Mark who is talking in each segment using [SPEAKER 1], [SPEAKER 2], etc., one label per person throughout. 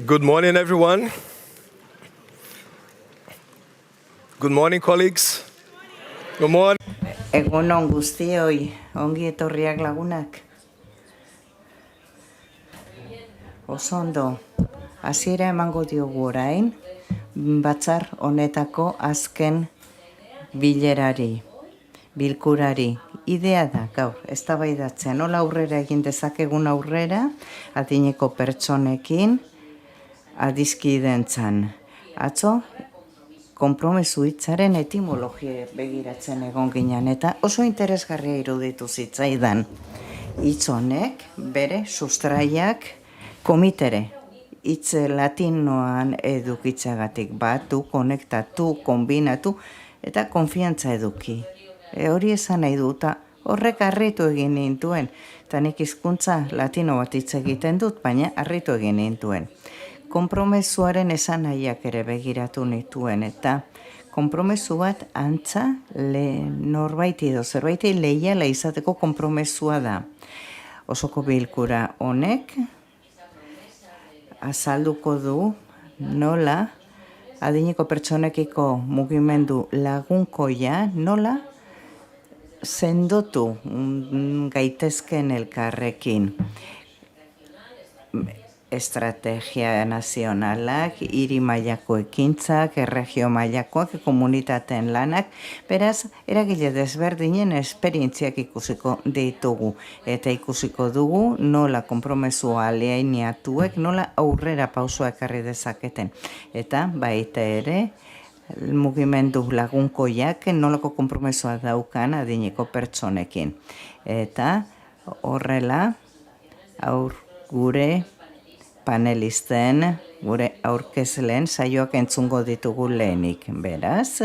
[SPEAKER 1] Good morning, everyone. Good morning, colleagues. Good morning.
[SPEAKER 2] Egun on guztioi, ongi etorriak lagunak. Oso ondo, hasiera emango diogu orain, batzar honetako azken bilkurari. Idea da, gaur, eztabaidatzea, nola aurrera egin dezakegun aurrera, adineko pertsonekin, adiskidentzan. Atzo, konpromesu hitzaren etimologia begiratzen egon ginen, eta oso interesgarria iruditu zitzaidan. Hitz honek bere sustraiak komitere, hitz latinoan edukitzeagatik batu, konektatu, kombinatu eta konfiantza eduki. Hori esan nahi du, eta horrek harritu egin nintuen, eta nik hizkuntza latino bat hitz egiten dut, baina harritu egin nintuen. Konpromesuaren esanahiak ere begiratu nituen, eta konpromesu bat antza norbaiti edo zerbaiti leiala izateko konpromesua da. Osoko bilkura honek azalduko du nola adineko pertsonekiko mugimendu lagunkoia nola sendotu gaitezken elkarrekin. Estrategia nazionalak, hiri mailako ekintzak, erregio mailakoak, komunitateen lanak, beraz, eragile desberdinen esperientziak ikusiko ditugu. Eta ikusiko dugu nola konpromesua alineatuek, nola aurrera pausua ekarri dezaketen. Eta baita ere, mugimendu lagunkoiak nolako konpromesua daukan adineko pertsonekin. Eta horrela, gure panelisten, gure aurkezleen saioak entzungo ditugu lehenik. Beraz,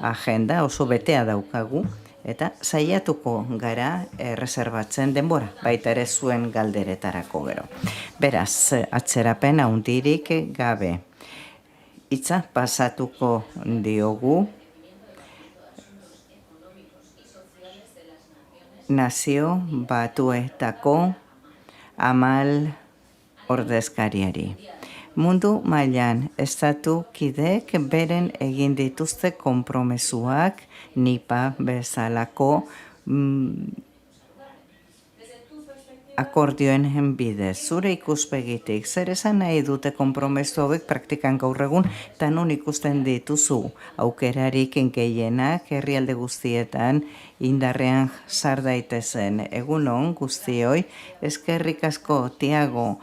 [SPEAKER 2] agenda oso betea daukagu eta saiatuko gara erreserbatzen denbora, baita ere zuen galderetarako gero. Beraz, atzerapen handirik gabe. Hitza pasatuko diogu Nazio Batuetako Amal ordezkariari. Mundu mailan estatu kideek beren egin dituzte konpromesuak nipa bezalako akordioen bidez. Zure ikuspegitik, zer esan nahi dute konpromesu hauek praktikan gaur egun, eta non ikusten dituzu aukerarik gehienak herrialde guztietan indarrean sar daitezen. Egunon guztioi, eskerrik asko Tiago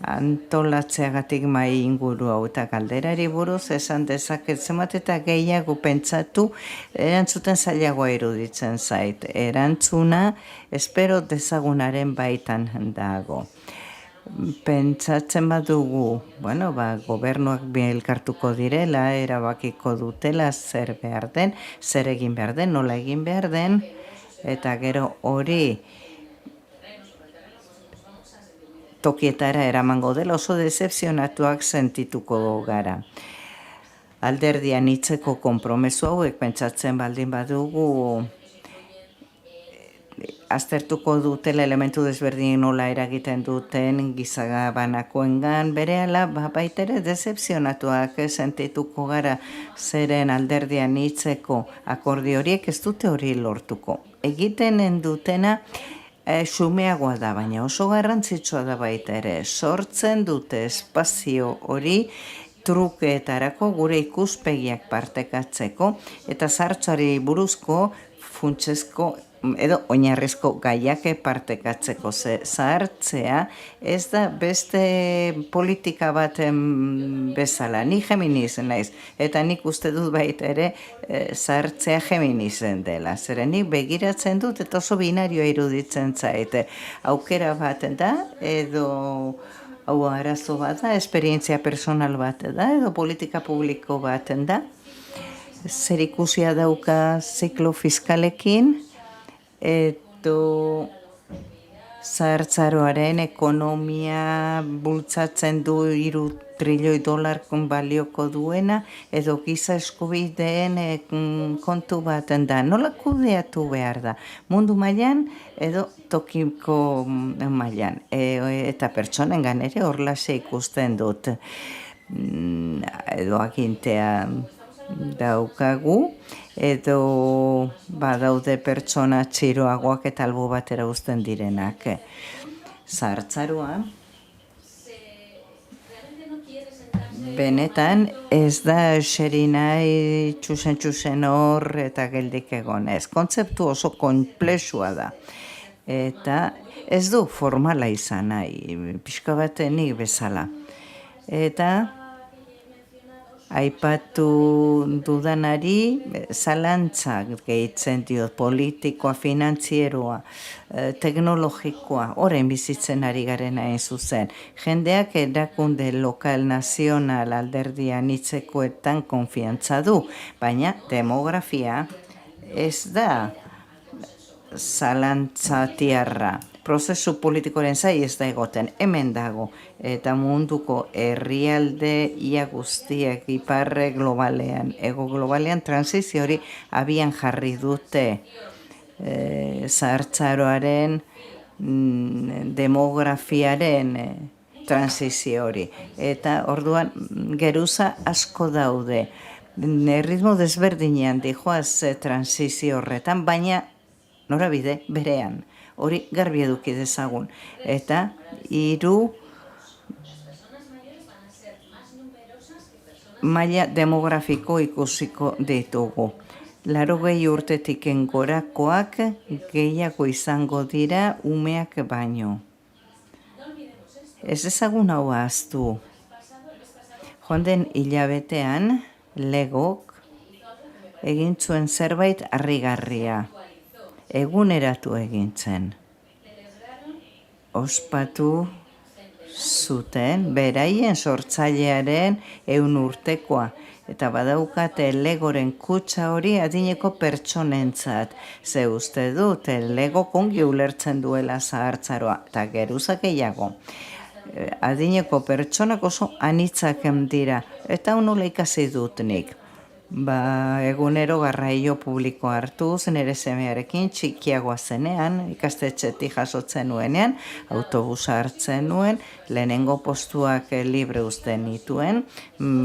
[SPEAKER 2] antolatzeagatik mai inguru hau eta galderari buruz esan dezaket zenbat eta gehiago pentsatu erantzuten zailagoa iruditzen zait. Erantzuna espero dezagunaren baitan dago. Pentsatzen badugu, gobernuak elkartuko direla, erabakiko dutela zer behar den, zer egin behar den, nola egin behar den, eta gero hori tokietara eramango dela oso decepzionatuak sentituko gara. Alderdian hitzeko konpromesu hauek pentsatzen baldin badugu aztertuko dutela elementu desberdin nola eragiten duten gizabanakoengan, berehala baita ere decepzionatuak sentituko gara zeren alderdian hitzeko akordio horiek ez dute hori lortuko. Egiten dutena xumeagoa da, baina oso garrantzitsua da baita ere. Sortzen dute espazio hori trukeetarako gure ikuspegiak partekatzeko eta zahartxoari buruzko funtsezko edo oinarrizko gaiak partekatzeko. Zahartzea ez da beste politika baten bezala. Ni Geminis naiz, eta nik uste dut baita ere zahartzea Geminizen dela. Zeren nik begiratzen dut eta oso binarioa iruditzen zaite. Aukera bat da, edo hau arazo bat da, esperientzia personal bat da, edo politika publiko bat da. Zer ikusia dauka ziklo fiskalekin, edo zahartzaroaren ekonomia bultzatzen du 3 trilioi dolar balioko duena, edo giza eskubideen kontu baten da. Nola kudeatu behar da? Mundu mailan edo tokiko mailan. Eta pertsonengan ere horlaxe ikusten dut. Edo agintea daukagu, edo badaude pertsona txiroagoak eta albo batera uzten direnak. Zahartzaroa benetan ez da eseri nahi txusen hor eta geldik egon. Ez, kontzeptu oso konplexua da. Eta ez du formala izan nahi, pixka bat nik bezala. Eta aipatu dudanari zalantzak gehitzen diot, politikoa, finantzieroa, teknologikoa, orain bizitzen ari garen hain zuzen. Jendeak erakunde lokal, nazional, alderdia anitzekoetan konfiantza du, baina demografia ez da zalantza tiarra. Prozesu politikoren zai ez da egoten, hemen dago, eta munduko herrialde ia guztiek iparre globalean, ego globalean transizio hori abian jarri dute zahartzaroaren demografiaren transizio hori. Eta orduan geruza asko daude, erritmo desberdinean dijoaz transizio horretan, baina norabide berean. Hori garbi eduki dezagun. Eta 3 maila demografiko ikusiko ditugu. 80 urtetik gorakoak gehiago izango dira umeak baino. Ez ezagun hau ahaztu. Joan den hilabetean Legok egin zuen zerbait harrigarria. Eguneratu egin zen. Ospatu zuten beraien sortzailearen 100 urtekoa. Eta badaukate Legoren kutxa hori adineko pertsonentzat. Ze uste dut, Lego kongi ulertzen duela zahartzaroa. Eta geruza gehiago. Adineko pertsonak oso anitzak dira. Eta nola ikasi dut nik. Egunero garraio publiko hartuz, nire semearekin txikiagoa zenean, ikastetxetik jasotzen nuenean, autobusa hartzen nuen, lehenengo postuak libre uzten nituen,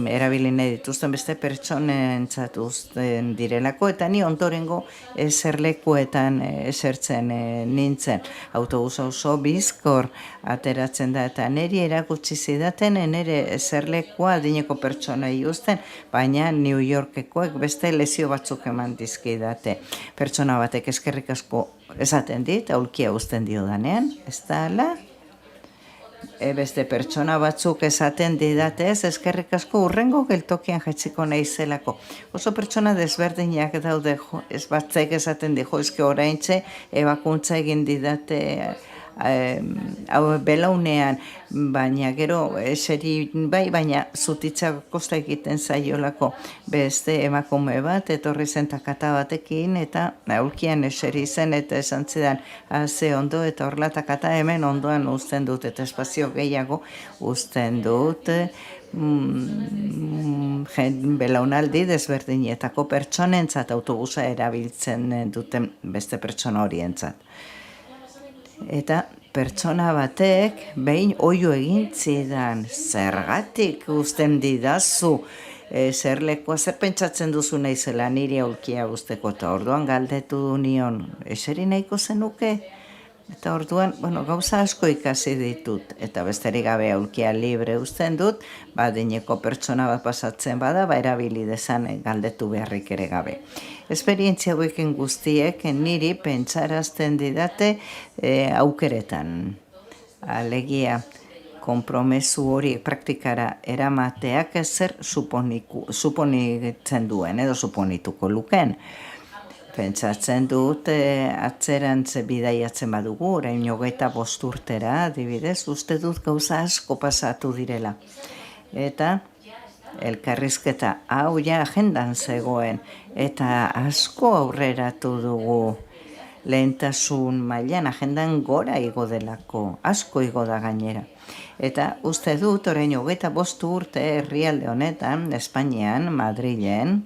[SPEAKER 2] erabili nahi dituzten beste pertsonentzat uzten direlako, eta ni ondorengo eserlekuetan esertzen nintzen. Autobusa oso bizkor ateratzen da, eta niri erakutsi zidaten, nire eserlekua adineko pertsonei uzten, baina New Yorkekoek beste lezio batzuk eman dizkidate. Pertsona batek eskerrik asko esaten dit, aulkia uzten diodanean, ez da ala? Beste pertsona batzuk esaten didate ez, eskerrik asko urrengo geltokian jaitsiko naizelako. Oso pertsona desberdinak daude, ez batzek esaten di, eske oraintxe ebakuntza egin didate belaunean, baina gero eseri bai, baina zutitzak kosta egiten zaiolako beste emakume bat, etorri zen takata batekin, eta aulkian eseri zen, eta esan zidan, ze ondo, eta horla takata hemen ondoan uzten dut, eta espazio gehiago uzten dut, belaunaldi desberdinetako pertsonentzat autobusa erabiltzen duten beste pertsona horientzat. Eta pertsona batek behin oio egin zidan, zergatik uzten didazu, zerlekoa zer pentsatzen duzu naizela niri aulkia uzteko, eta orduan galdetu nion, eseri nahiko zenuke? Eta orduan, gauza asko ikasi ditut, eta besterik gabe aulkia libre uzten dut, adineko pertsona bat pasatzen bada, erabili dezan galdetu beharrik ere gabe. Esperientzia hauekin guztiek niri pentsarazten didate aukeretan. Alegia, konpromesu hori praktikara eramateak zer suponitzen duen, edo suponituko luken. Pentsatzen dut, atzerantze bidaiatzen badugu, orain 25 urtera, adibidez, uste dut gauza asko pasatu direla. Eta elkarrizketa hau ja agendan zegoen, eta asko aurreratu dugu. lehentasun mailan agendan gora igo delako, asko igo da gainera. Eta uste dut, orain 25 urte herrialde honetan, Espainian, Madrilen,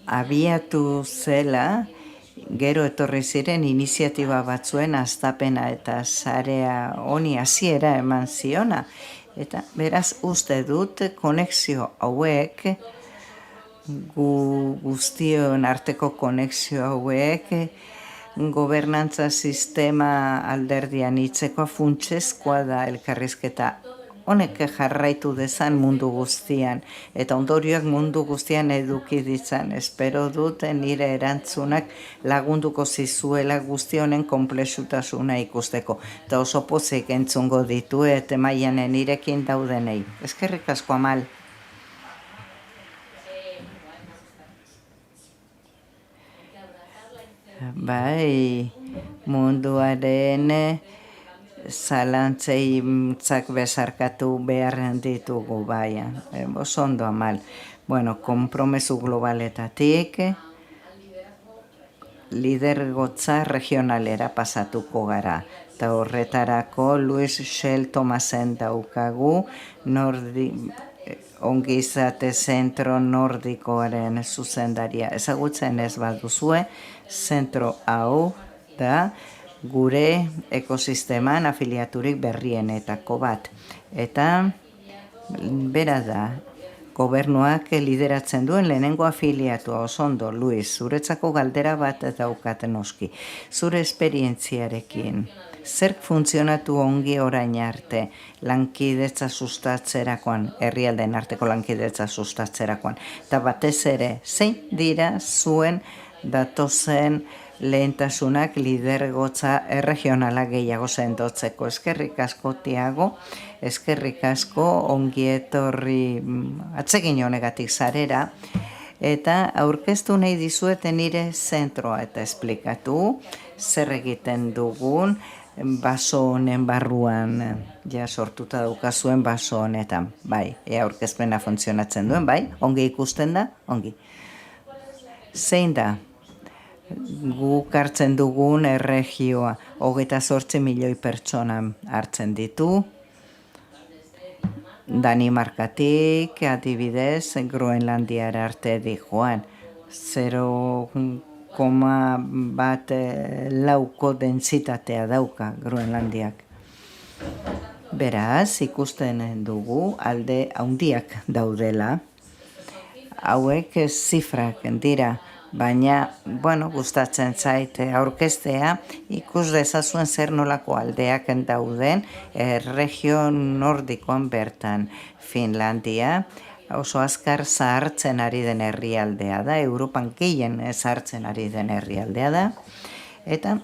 [SPEAKER 2] abiatu zela, gero etorri ziren iniziatiba batzuen hastapena eta sarea honi hasiera eman ziona. Eta beraz uste dut konexio hauek, guztion arteko konexio hauek, gobernantza sistema alderdian hitzeko funtsezkoa da elkarrizketa honek jarraitu dezan mundu guztian, eta ondorioak mundu guztian eduki ditzan. Espero dut nire erantzunak lagunduko zizuela guzti honen konplexutasuna ikusteko. Eta oso pozik entzungo ditu eta maianen nirekin daudenei. Eskerrik asko Amal. Bai, munduaren zalantzeitzak bezarkatu behar ditugu, bai, oso ondo Amal. Bueno, konpromesu globaletatik lidergotza regionalera pasatuko gara. Eta horretarako Luis Shell Thomasen daukagu, ongizate zentro nordikoaren zuzendaria. Ezagutzen ez baduzue, zentro hau da gure ekosisteman afiliaturik berrienetako bat. Eta bera da, gobernuak lideratzen duen lehenengo afiliatua. Oso ondo, Luis, zuretzako galdera bat daukat noski. Zure esperientziarekin, zerk funtzionatu ongi orain arte lankidetza sustatzerakoan, herrialdeen arteko lankidetza sustatzerakoan, eta batez ere, zein dira zuen datozen lehentasunak lidergotza erregionala gehiago sendotzeko? Eskerrik asko Tiago, eskerrik asko ongi etorri atsegin honegatik zarera, eta aurkeztu nahi dizueten nire zentroa eta esplikatu zer egiten dugun baso honen barruan, ja sortuta daukazuen baso honetan. Bai, aurkezpena funtzionatzen duen, bai, ongi ikusten da, ongi. Zein da? Guk hartzen dugun erregioa, 28 milioi pertsona hartzen ditu. Danimarkatik, adibidez, Groenlandiara arte dijoan. 0,1 lauko dentsitatea dauka Groenlandiak. Beraz, ikusten dugu alde handiak daudela. Hauek zifrak dira. Baina, gustatzen zaite aurkeztea, ikus dezazuen zer nolako aldeak dauden erregio nordikoan bertan. Finlandia oso azkar zahartzen ari den herrialdea da, Europan gehien zahartzen ari den herrialdea da, eta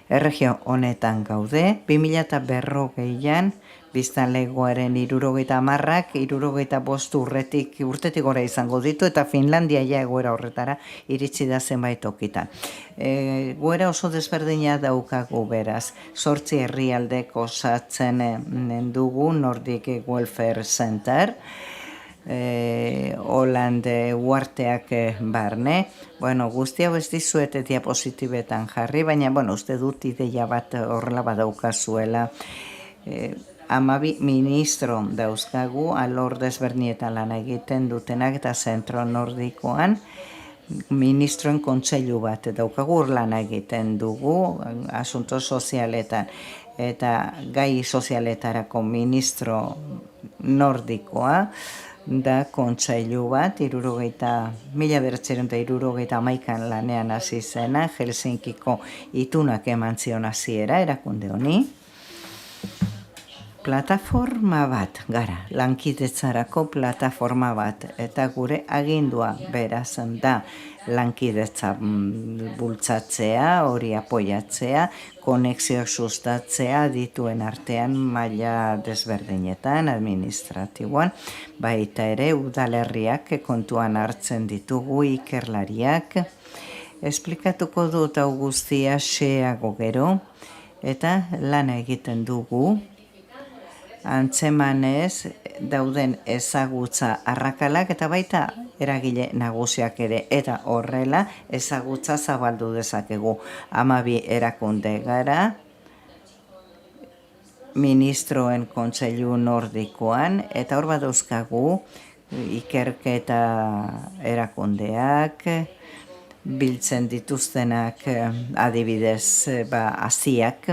[SPEAKER 2] erregio honetan gaude, 2040an, biztanlegoaren 70ak 75 urtetik gora izango ditu, eta Finlandia ja egoera horretara iritsi da zenbait tokitan. Egoera oso desberdina daukagu beraz, 8 herrialdek osatzen dugu Nordic Welfare Center, Holande uarteak barne. Guzti hau ez dizuete diapositibetan jarri, baina uste dut ideia bat horrela badaukazuela. 12 ministro dauzkagu, alor desbernietan lan egiten dutenak, eta zentro nordikoan ministroen kontseilu bat daukagu, lan egiten dugu asunto sozialetan, eta gai sozialetarako ministro nordikoa da kontseilu bat, 1971an lanean hasi zena, Helsinkiko itunak eman zion hasiera erakunde honi. Plataforma bat, gara, lankidetzarako plataforma bat, eta gure agindua beraz da lankidetza bultzatzea, hori apoiatzea, konexioak sustatzea dituen artean maila desberdinetan, administratiboan, baita ere udalerriak kontuan hartzen ditugu, ikerlariak. Esplikatuko dut hau guztia xeago gero, eta lana egiten dugu, antzemanez dauden ezagutza arrakalak eta baita eragile nagusiak ere, eta horrela ezagutza zabaldu dezakegu. 12 erakunde gara, ministroen kontseilu nordikoan, eta hor badauzkagu ikerketa erakundeak, biltzen dituztenak adibidez haziak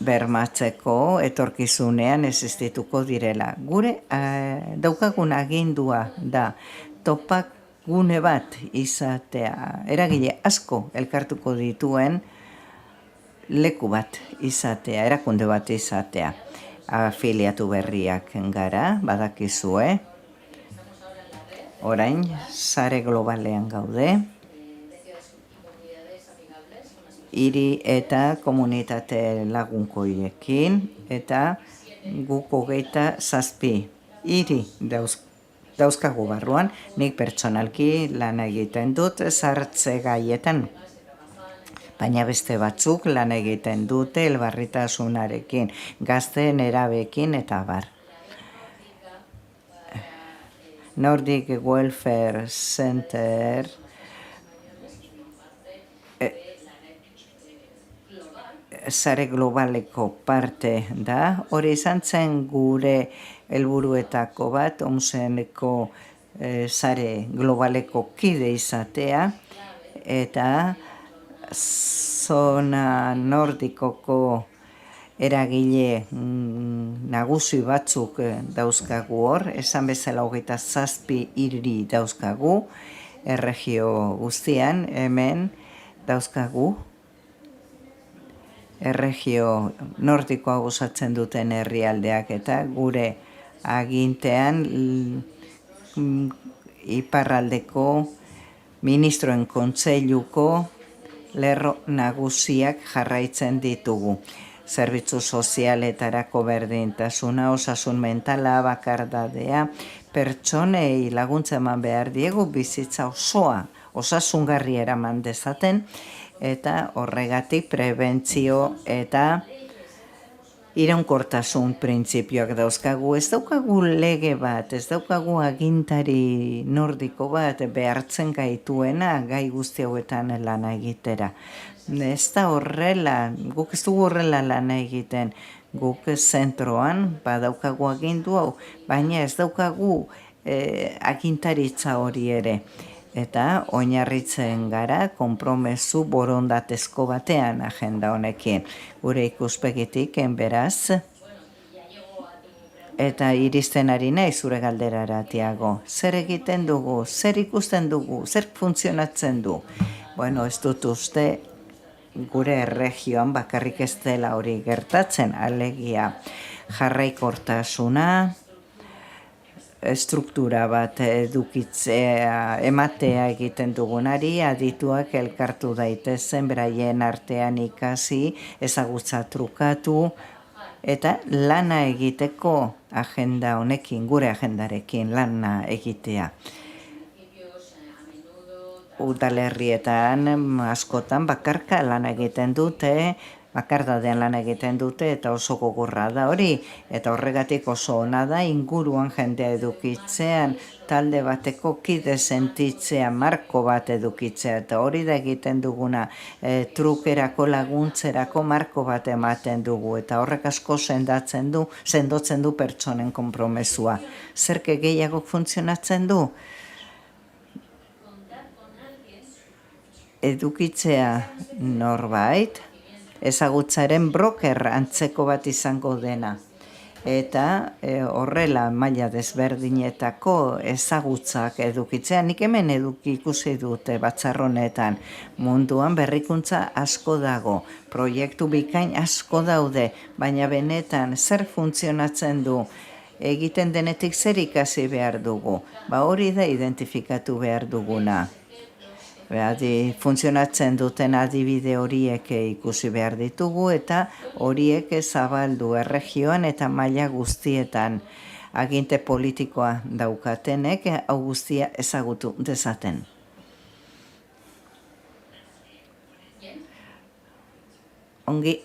[SPEAKER 2] bermatzeko etorkizunean existituko direla. Gure daukagun agindua da topak gune bat izatea, eragile asko elkartuko dituen leku bat izatea, erakunde bat izatea. Afiliatu berriak gara, badakizue, orain sare globalean gaude, hiri eta komunitate lagunkoiekin, eta guk 27 hiri dauzkagu barruan, nik pertsonalki lan egiten dut sartze gaietan, baina beste batzuk lan egiten dute elbarritasunarekin, gazteen erabekin eta bar. Nordic Welfare Center sare globaleko parte da, hori izan zen gure helburuetako bat, OMSeko sare globaleko kide izatea, eta zona nordikoko eragile nagusi batzuk dauzkagu hor, esan bezala 27 hiri dauzkagu, erregio guztian, hemen dauzkagu, erregio nordikoa osatzen duten herrialdeak, eta gure agintean iparraldeko ministroen kontseiluko lerro nagusiak jarraitzen ditugu. Zerbitzu sozialetarako berdintasuna, osasun mentala, bakardadea, pertsonei laguntza eman behar diegu bizitza osoa, osasungarri eraman dezaten, eta horregatik prebentzio eta iraunkortasun printzipioak dauzkagu. Ez daukagu lege bat, ez daukagu agintari nordiko bat behartzen gaituena gai guzti hauetan lana egitera. Ez da horrela, guk ez dugu horrela lana egiten, guk zentroan badaukagu agindu hau, baina ez daukagu agintaritza hori ere. Eta oinarritzen gara konpromezu borondatezko batean agenda honekin. Gure ikuspegitik beraz, eta iristen ari nahi zure galderara, Tiago. Zer egiten dugu, zer ikusten dugu, zer funtzionatzen du? Bueno, ez dut uste gure erregioan bakarrik ez dela hori gertatzen, alegia jarraikortasuna, struktura bat edukitzea, ematea egiten dugunari, adituak elkartu daitezen, beraien artean ikasi, ezagutza trukatu, eta lana egiteko agenda honekin, gure agendarekin lana egitea. Udalerrietan askotan bakarka lan egiten dute, bakardadean lan egiten dute, eta oso gogorra da hori, eta horregatik oso ona da inguruan jendea edukitzean, talde bateko kide sentitzea, marko bat edukitzea, eta hori da egiten duguna, trukerako laguntzerako marko bat ematen dugu, eta horrek asko sendotzen du pertsonen konpromesua. Zerke gehiago funtzionatzen du? Edukitzea norbait, ezagutzaren broker antzeko bat izango dena. Eta horrela maila desberdinetako ezagutzak edukitzea, nik hemen ikusi dute batzarronetan. Munduan berrikuntza asko dago, proiektu bikain asko daude, baina benetan zer funtzionatzen du, egiten denetik zer ikasi behar dugu, hori da identifikatu behar duguna. Funtzionatzen duten adibide horiek ikusi behar ditugu, eta horiek zabaldu erregioan eta maila guztietan aginte politikoa daukatenek hau guztia ezagutu dezaten. Ongi.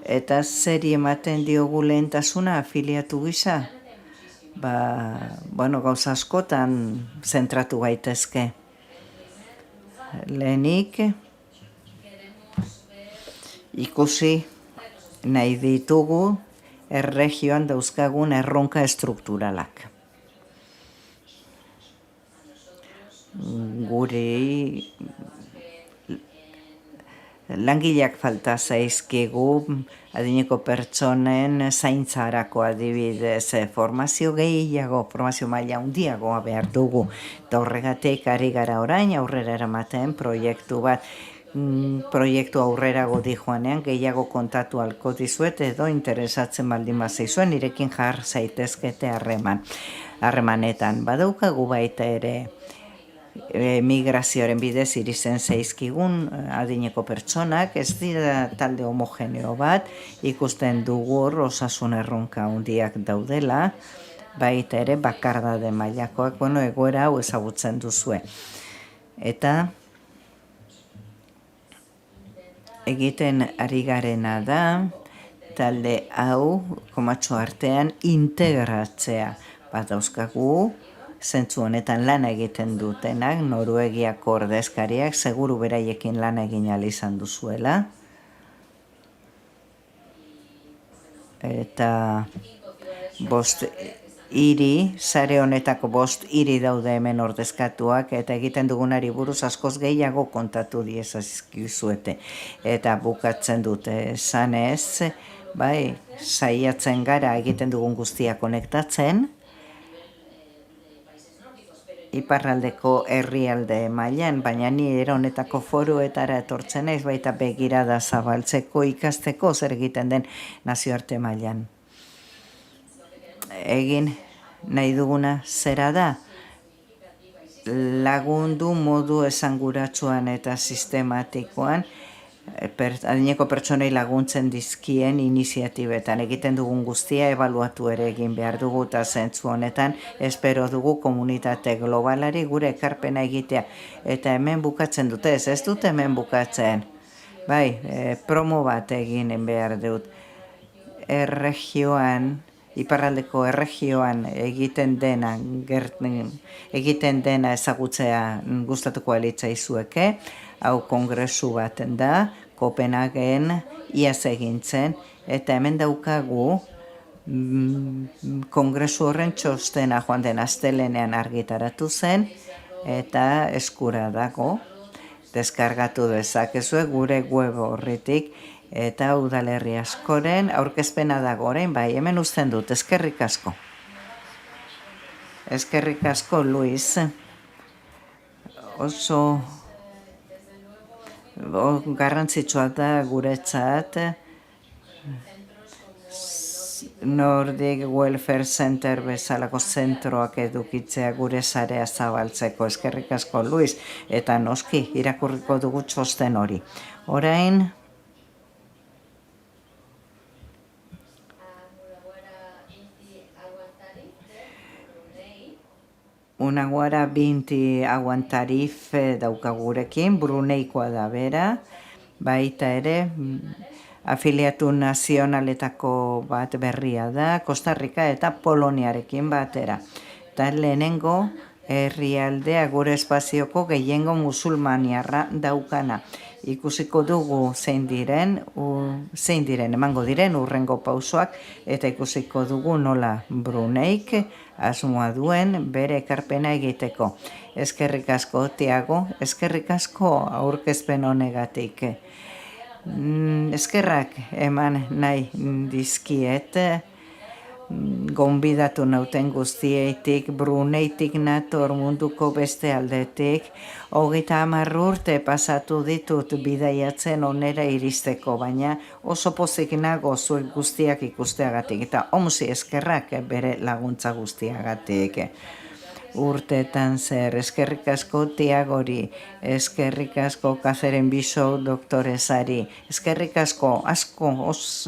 [SPEAKER 2] Eta zeri ematen diogu lehentasuna afiliatu gisa? gauza askotan zentratu gaitezke. Lehenik, ikusi nahi ditugu erregioan dauzkagun erronka estrukturalak. Guri langileak falta zaizkigu, adineko pertsonen zaintzarako adibidez, formazio gehiago, formazio maila handiagoa behar dugu. Eta horregatik ari gara orain aurrera eramaten proiektu bat, proiektu aurrerago dijoanean gehiago kontatu alko dizuet edo interesatzen baldin bazaizuen nirekin jar zaitezkete harremanetan. Badaukagu baita ere migrazioaren bidez irizen zaizkigun adineko pertsonak, ez dira talde homogeneo bat, ikusten dugu osasun erronka handiak daudela, baita ere bakardade mailakoak, egoera hau ezagutzen duzue. Eta egiten ari garena da, talde hau komatxo artean integratzea. Bat dauzkagu, zentzu honetan lan egiten dutenak, Noruegiako ordezkariak, seguru beraiekin lan egin ahal izan duzuela. Eta 5 hiri, sare honetako 5 hiri daude hemen ordezkatuak, eta egiten dugunari buruz askoz gehiago kontatu diezazkizuete. Eta bukatzen dute esanez, saiatzen gara egiten dugun guztia konektatzen, iparraldeko herrialde mailan, baina ni honetako foruetara etortzen naiz, baita begirada zabaltzeko ikasteko zer egiten den nazioarte mailan. Egin nahi duguna zera da, lagundu modu esanguratsuan eta sistematikoan, adineko pertsonei laguntzen dizkien iniziatibetan. Egiten dugun guztia ebaluatu ere egin behar dugu eta zentzu honetan espero dugu komunitate globalari gure ekarpena egitea. Eta hemen bukatzen dute, ez dute hemen bukatzen. Promo bat egin behar dut. Iparraldeko erregioan egiten dena ezagutzea gustatuko alitzaizueke. Hau kongresu baten da, Kopenhagen iaz egintzen, eta hemen daukagu kongresu horren txostena joan den astelenean argitaratu zen, eta eskura dago, deskargatu dezakezue gure web horritik, eta udalerri askoren aurkezpena dago orain, hemen uzten dut, eskerrik asko. Eskerrik asko, Luis. Oso garrantzitsua da guretzat Nordic Welfare Center bezalako zentroak edukitzea gure sarea zabaltzeko. Eskerrik asko, Luis, eta noski irakurriko dugu txosten hori. Orain Unaguara Binti Aguantarif daukagurekin, Bruneikoa da bera, baita ere afiliatu nazionaletako bat berria da, Costa Rica eta Poloniarekin batera. Eta lehenengo herrialdea gure espazioko gehiengo musulmaniarra daukana. Ikusiko dugu zein diren emango diren urrengo pausoak, eta ikusiko dugu nola Bruneik asmoa duen bere ekarpena egiteko. Eskerrik asko, Tiago, eskerrik asko aurkezpen honegatik. Eskerrak eman nahi dizkiet, gonbidatu nauten guztietik, Bruneitik nator munduko beste aldetik, 30 urte pasatu ditut bidaiatzen onera iristeko, baina oso pozik nago zuek guztiak ikusteagatik, eta omsi eskerrak bere laguntza guztiagatik. Urteetan zer, eskerrik asko Tiagori, eskerrik asko Kazeren Biso doktoresari, eskerrik asko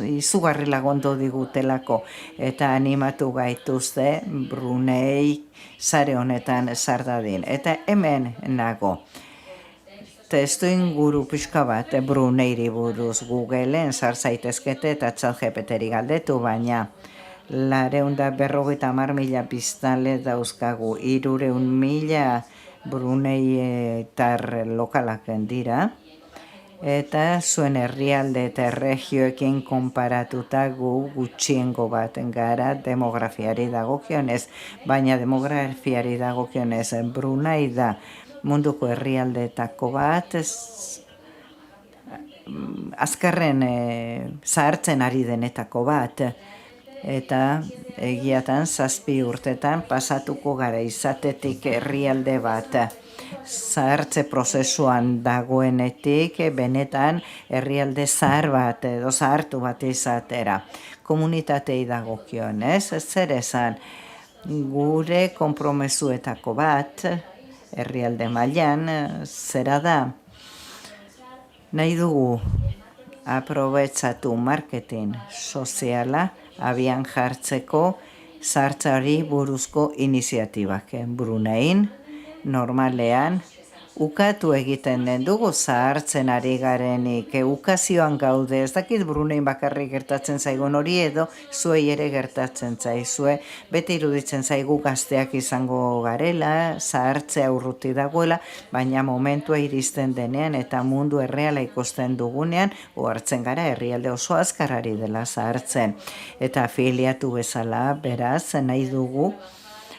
[SPEAKER 2] izugarri lagundu digutelako, eta animatu gaituzte Brunei sare honetan sardadin. Eta hemen nago. Testu inguru pixka bat Bruneiri buruz Googleen sar zaitezkete eta ChatGPTri galdetu, baina 450.000 biztanle dauzkagu, 300.000 Bruneitar lokalak dira, eta zuen herrialde eta erregioekin konparatuta gu gutxiengo bat gara demografiari dagokionez, baina demografiari dagokionez Brunei da munduko herrialdeetako bat, azkarren zahartzen ari denetako bat, eta egiatan 7 urtetan pasatuko gara izatetik herrialde bat zahartze prozesuan dagoenetik benetan herrialde zahar bat edo zahartu bat izatera. Komunitatei dagokionez, zer esan, gure konpromesuetako bat herrialde mailan zera da, nahi dugu aprobetxatu marketing soziala abian jartzeko zahartzari buruzko iniziatibak. Brunein, normalean, ukatu egiten den dugu zahartzen ari garenik, ukazioan gaude, ez dakit Brunein bakarrik gertatzen zaigun hori edo zuei ere gertatzen zaizue, beti iruditzen zaigu gazteak izango garela, zahartzea urruti dagoela, baina momentua iristen denean eta mundu erreala ikusten dugunean, ohartzen gara herrialde oso azkarari dela zahartzen. Eta afiliatu bezala, beraz, nahi dugu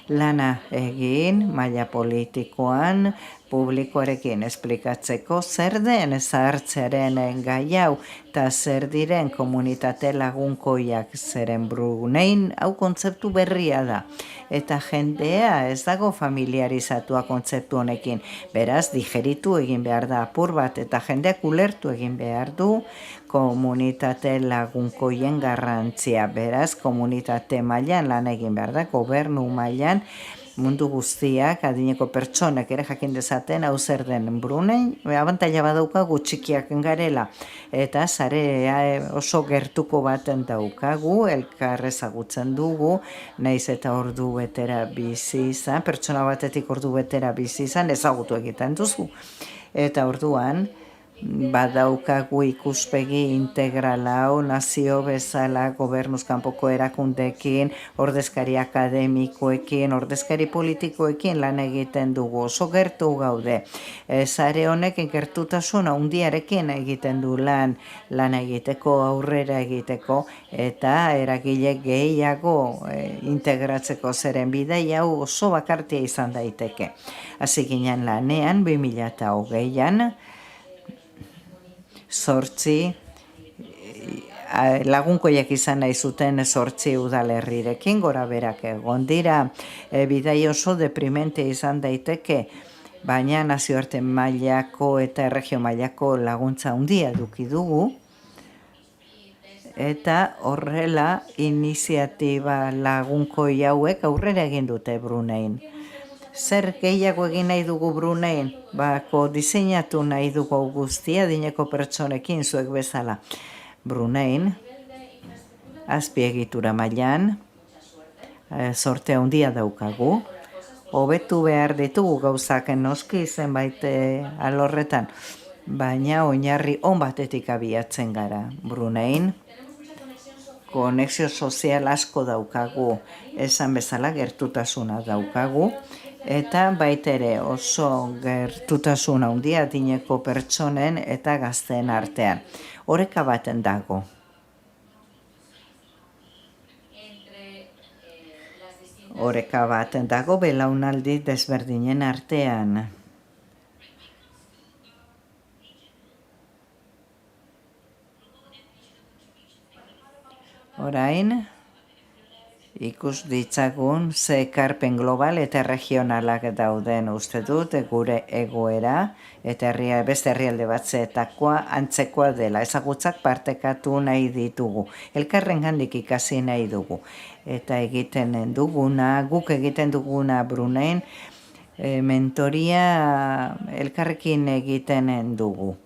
[SPEAKER 2] lana egin, maila politikoan, publikoarekin esplikatzeko zer den zahartzearen gai hau eta zer diren komunitate lagunkoiak zeren Brunein hau kontzeptu berria da. Eta jendea ez dago familiarizatua kontzeptu honekin. Beraz, digeritu egin behar da apur bat eta jendeak ulertu egin behar du komunitate lagunkoien garrantzia. Beraz, komunitate mailan lan egin behar da, gobernu mailan, mundu guztiak, adineko pertsonak ere jakin dezaten hau zer den Brunein, abantaila badaukagu txikiak garela, eta sare oso gertuko baten daukagu, elkar ezagutzen dugu, naiz eta ordu betera bizi izan, pertsona batetik ordu betera bizi izan, ezagutu egiten duzu. Eta orduan, badaukagu ikuspegi integrala hau nazio bezala gobernuz kanpoko erakundeekin, ordezkari akademikoekin, ordezkari politikoekin lan egiten dugu, oso gertu gaude. Sare honek gertutasun handiarekin egiten du lan egiteko, aurrera egiteko, eta eragile gehiago integratzeko zeren bidai hau oso bakartia izan daiteke. Hasi ginen lanean 2020an, 8 lagunkoiak izan nahi zuten 8 udalerrirekin, gora berak egon dira, bidai oso deprimente izan daiteke, baina nazioarte mailako eta erregio mailako laguntza handia eduki dugu, eta horrela iniziatiba lagunkoi hauek aurrera egin dute Brunein. Zer gehiago egin nahi dugu Brunein? Diseinatu nahi dugu guztia adineko pertsonekin zuek bezala. Brunein, azpiegitura mailan, sorte handia daukagu, hobetu behar ditugu gauzak noski zenbait alorretan, baina oinarri on batetik abiatzen gara. Brunein, konexio sozial asko daukagu, esan bezala gertutasuna daukagu, eta baitere oso gertutasun handia adineko pertsonen eta gazteen artean. Oreka baten dago. Oreka baten dago belaunaldi desberdinen artean. Orain, ikus ditzagun ze ekarpen global eta regionalak dauden uste dut gure egoera eta beste herrialde batzeetakoa antzekoa dela. Ezagutzak partekatu nahi ditugu. Elkarrengandik ikasi nahi dugu. Eta egiten duguna, guk egiten duguna Brunein, mentoria elkarrekin egiten dugu.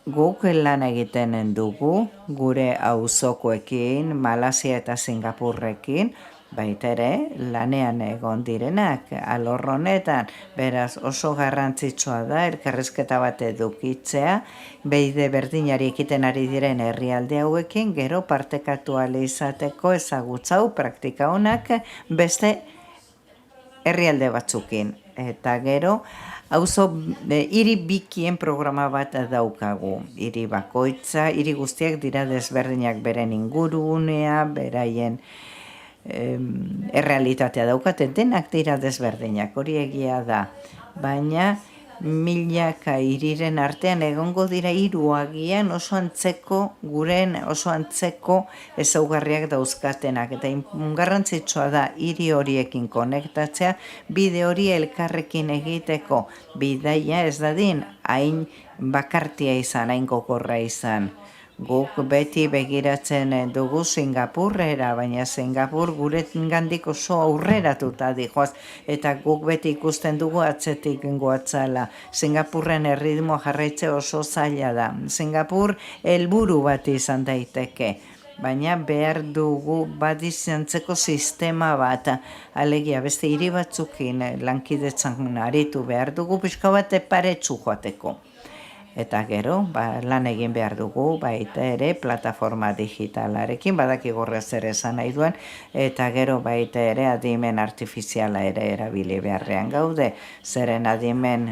[SPEAKER 2] Guk lan egiten dugu, gure auzokoekin, Malasia eta Singapurrekin, baita ere lanean egon direnak alor honetan, beraz oso garrantzitsua da elkarrizketa bat edukitzea, beide berdinari ekiten ari diren herrialde hauekin, gero partekatu ahal izateko ezagutza hau praktika honak beste herrialde batzukin. Eta gero, hiri bikien programa bat daukagu. Hiri bakoitza, hiri guztiak dira desberdinak beren ingurunea, beraien errealitatea daukate, denak dira desberdinak, hori egia da. Baina milaka hiriren artean egongo dira hiru agian oso antzeko ezaugarriak dauzkatenak. Eta garrantzitsua da hiri horiekin konektatzea, bide hori elkarrekin egiteko bidaia ez dadin hain bakartia izan, hain gogorra izan. Guk beti begiratzen dugu Singapurrera, baina Singapur guregandik oso aurreratuta dijoaz, eta guk beti ikusten dugu atzetik goatzala. Singapurren erritmoa jarraitze oso zaila da. Singapur helburu bat izan daiteke, baina behar dugu bat izantzeko sistema bat, alegia beste hiri batzukin lankidetzan aritu behar dugu pixka bat paretsu joateko. Eta gero, lan egin behar dugu, baita ere, plataforma digitalarekin, badakigorra zer esan nahi duen, eta gero baita ere adimen artifiziala ere erabili beharrean gaude, zeren adimen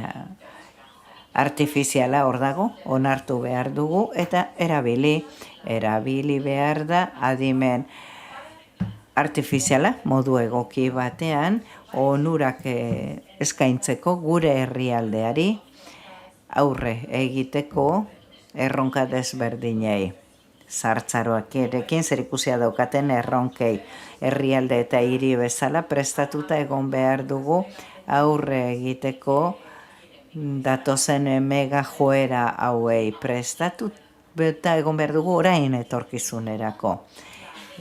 [SPEAKER 2] artifiziala hor dago, onartu behar dugu, eta erabili behar da adimen artifiziala modu egoki batean, onurak eskaintzeko gure herrialdeari, aurre egiteko erronka desberdinei. Zahartzaroak erekin zer ikusia daukaten erronkei. Herrialde eta hiri bezala prestatuta egon behar dugu aurre egiteko datozen mega joera hauei. Prestatuta egon behar dugu orain etorkizunerako.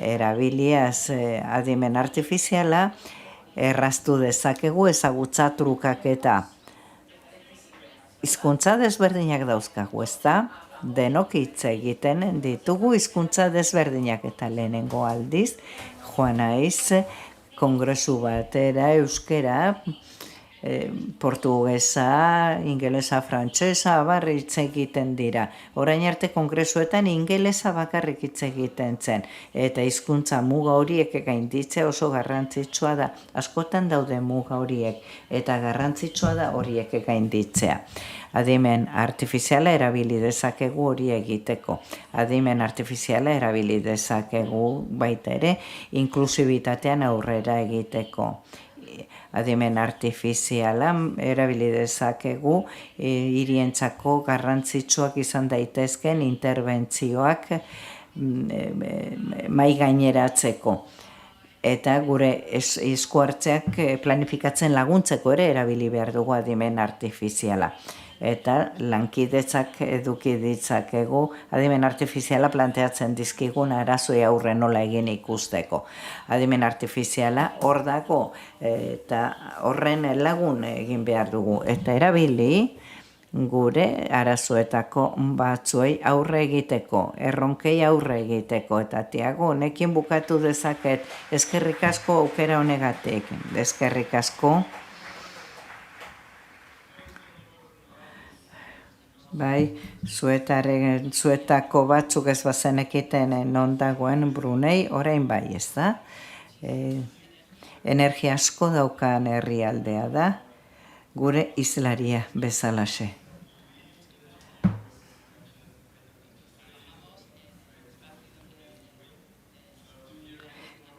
[SPEAKER 2] Erabiliaz adimen artifiziala erraztu dezakegu ezagutza trukaketa. Hizkuntza desberdinak dauzkagu, ezta? Denok hitz egiten ditugu hizkuntza desberdinak, eta lehenengo aldiz joan naiz kongresu batera euskera, portugesa, ingelesa, frantsesa, abar hitz egiten dira. Orain arte kongresuetan ingelesa bakarrik hitz egiten zen, eta hizkuntza muga horiek gainditzea oso garrantzitsua da. Askotan daude muga horiek, eta garrantzitsua da horiek gainditzea. Adimen artifiziala erabili dezakegu hori egiteko. Adimen artifiziala erabili dezakegu baita ere inklusibitatean aurrera egiteko. Adimen artifiziala erabili dezakegu hirientzako garrantzitsuak izan daitezken interbentzioak mai gaineratzeko. Eta gure eskuartzeak planifikatzen laguntzeko ere erabili behar dugu adimen artifiziala. Eta lankidetzak eduki ditzakegu adimen artifiziala planteatzen dizkigun arazoi aurre nola egin ikusteko. Adimen artifiziala hor dago eta horren lagun egin behar dugu. Eta erabili gure arazoetako batzuei aurre egiteko, erronkei aurre egiteko. Eta Tiago, honekin bukatu dezaket, eskerrik asko aukera honegatik, eskerrik asko. Bai, zuetako batzuk ez bazenekiten non dagoen Brunei, orain bai, ez da? Energia asko daukan herrialdea da, gure islaria bezalaxe.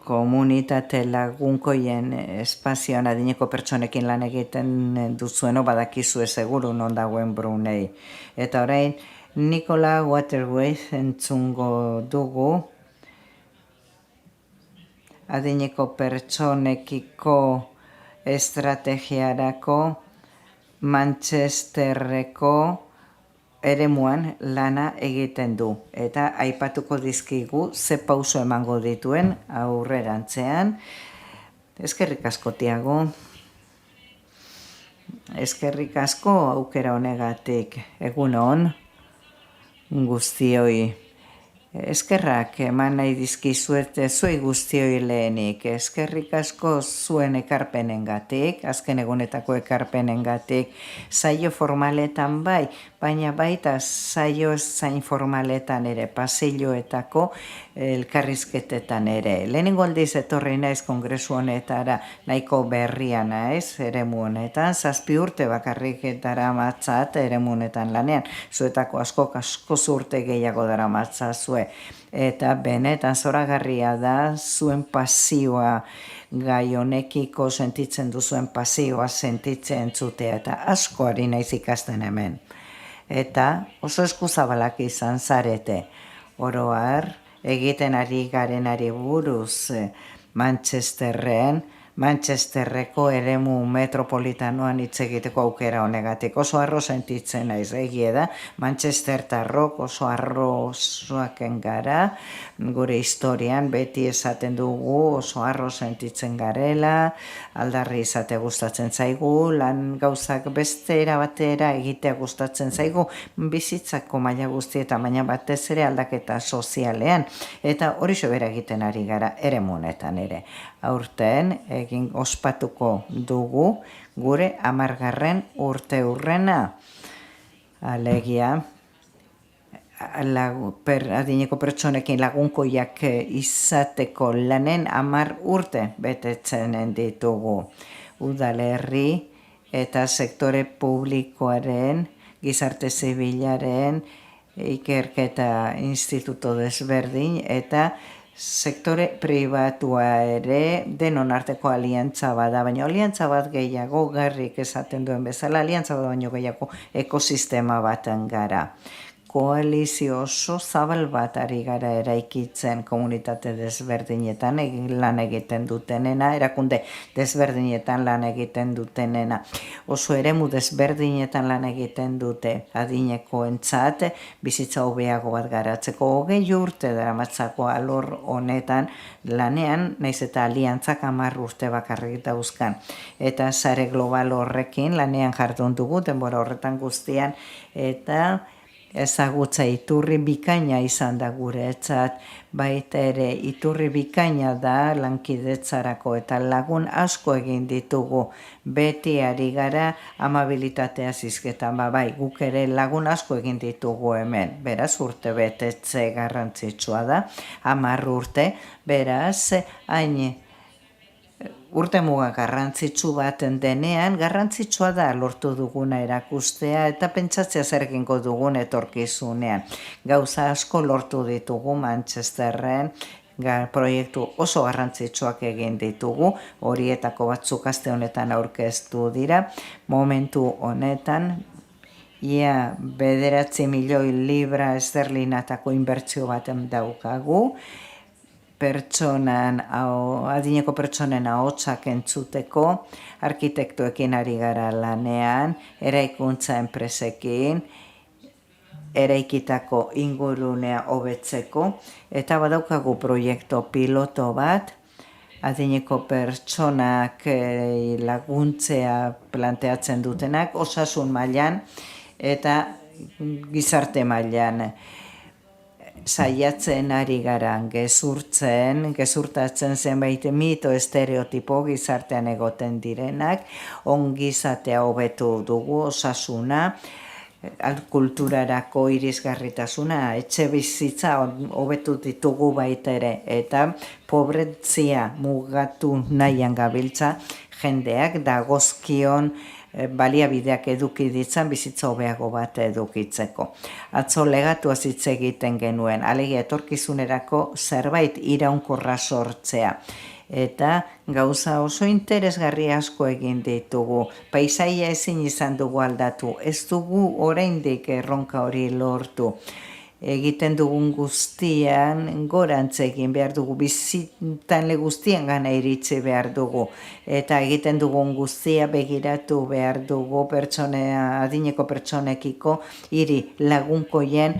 [SPEAKER 2] Komunitate lagunkoien espazioan adineko pertsonekin lan egiten duzueno badakizue seguru non dagoen Brunei. Eta orain Nicola Waterways entzungo dugu adineko pertsonekiko estrategiarako Manchesterreko eremuan lana egiten du, eta aipatuko dizkigu ze pauso emango dituen aurrerantzean. Eskerrik asko, Tiago. Eskerrik asko aukera honegatik. Egun on guztioi. Eskerrak eman nahi dizkizuet zuei guztioi lehenik. Eskerrik asko zuen ekarpenengatik, azken egunetako ekarpenengatik, saio formaletan bai, baina baita saio zain formaletan ere, pasilloetako elkarrizketetan ere. Lehenengo aldiz etorri naiz kongresu honetara, nahiko berria naiz, eremu honetan, 7 urte bakarrik daramatzat eremu honetan lanean, zuetako asko urte gehiago daramatzazue. Eta benetan zoragarria da zuen pasioa gai honekiko sentitzen duzuen pasioa sentitzen zutea eta asko ari naiz ikasten hemen. Eta oso eskuzabalak izan zarete. Oro har, egiten ari garenari buruz Manchesterreko eremu metropolitanoan hitz egiteko aukera honegatik. Oso harro sentitzen naiz, egie da, Manchestertarrok oso harrosoaken gara, gure historian beti esaten dugu oso harro sentitzen garela, aldarri izate gustatzen zaigu, lan gauzak beste batera egitea gustatzen zaigu, bizitzako maila guzti eta baina batez ere aldaketa sozialean, eta hori sobera egiten ari gara eremu honetan ere. Aurten egin ospatuko dugu gure 10. urte hurrena. Alegia, adineko pertsonekin lagunkoiak izateko lanen 10 urte betetzen ditugu. Udalerri eta sektore publikoaren, gizarte zibilaren, ikerketa instituto desberdin eta sektore pribatua ere denon arteko aliantza bada, baina aliantza bat gehiago garrik esaten duen bezala, aliantza bat baino gehiago ekosistema baten gara. Koalizio oso zabal bat ari gara eraikitzen komunitate desberdinetan lan egiten dutenena, erakunde desberdinetan lan egiten dutenena. Oso eremu desberdinetan lan egiten dute adinekoentzat bizitza hobeago bat garatzeko 20 urte daramatzako alor honetan lanean, naiz eta aliantzak 10 urte bakarrik dauzkan. Eta sare global horrekin lanean jardun dugu denbora horretan guztian eta ezagutza iturri bikaina izan da guretzat, baita ere iturri bikaina da lankidetzarako eta lagun asko egin ditugu. Beti ari gara amabilitatea zizketan, bai, guk ere lagun asko egin ditugu hemen. Beraz, urte betetze garrantzitsua da, 10 urte, beraz, hain urte muga garrantzitsu baten denean, garrantzitsua da lortu duguna erakustea eta pentsatzea zer egingo dugun etorkizunean. Gauza asko lortu ditugu Manchesterren, proiektu oso garrantzitsuak egin ditugu, horietako batzuk aste honetan aurkeztu dira, momentu honetan, ia 9 milioi libra esterlinatako inbertsio baten daukagu, adineko pertsonen ahotsak entzuteko, arkitektoekin ari gara lanean, eraikuntza enpresekin, eraikitako ingurunea hobetzeko, eta badaukagu proiektu piloto bat, adineko pertsonak laguntzea planteatzen dutenak, osasun mailan eta gizarte mailan. Saiatzen ari gara gezurtatzen zenbait mito estereotipo gizartean egoten direnak, ongizatea hobetu dugu, osasuna, kulturarako irisgarritasuna, etxe bizitza hobetu ditugu baita ere, eta pobretzia mugatu nahian gabiltza jendeak dagozkion baliabideak eduki ditzan bizitza hobeago bat edukitzeko. Atzo legatuaz hitz egiten genuen, alegia etorkizunerako zerbait iraunkorra sortzea. Eta gauza oso interesgarri asko egin ditugu. Paisaia ezin izan dugu aldatu, ez dugu oraindik erronka hori lortu. Egiten dugun guztian gorantz egin behar dugu, bizitanle guztian gana iritsi behar dugu. Eta egiten dugun guztia begiratu behar dugu adineko pertsonekiko hiri lagunkoien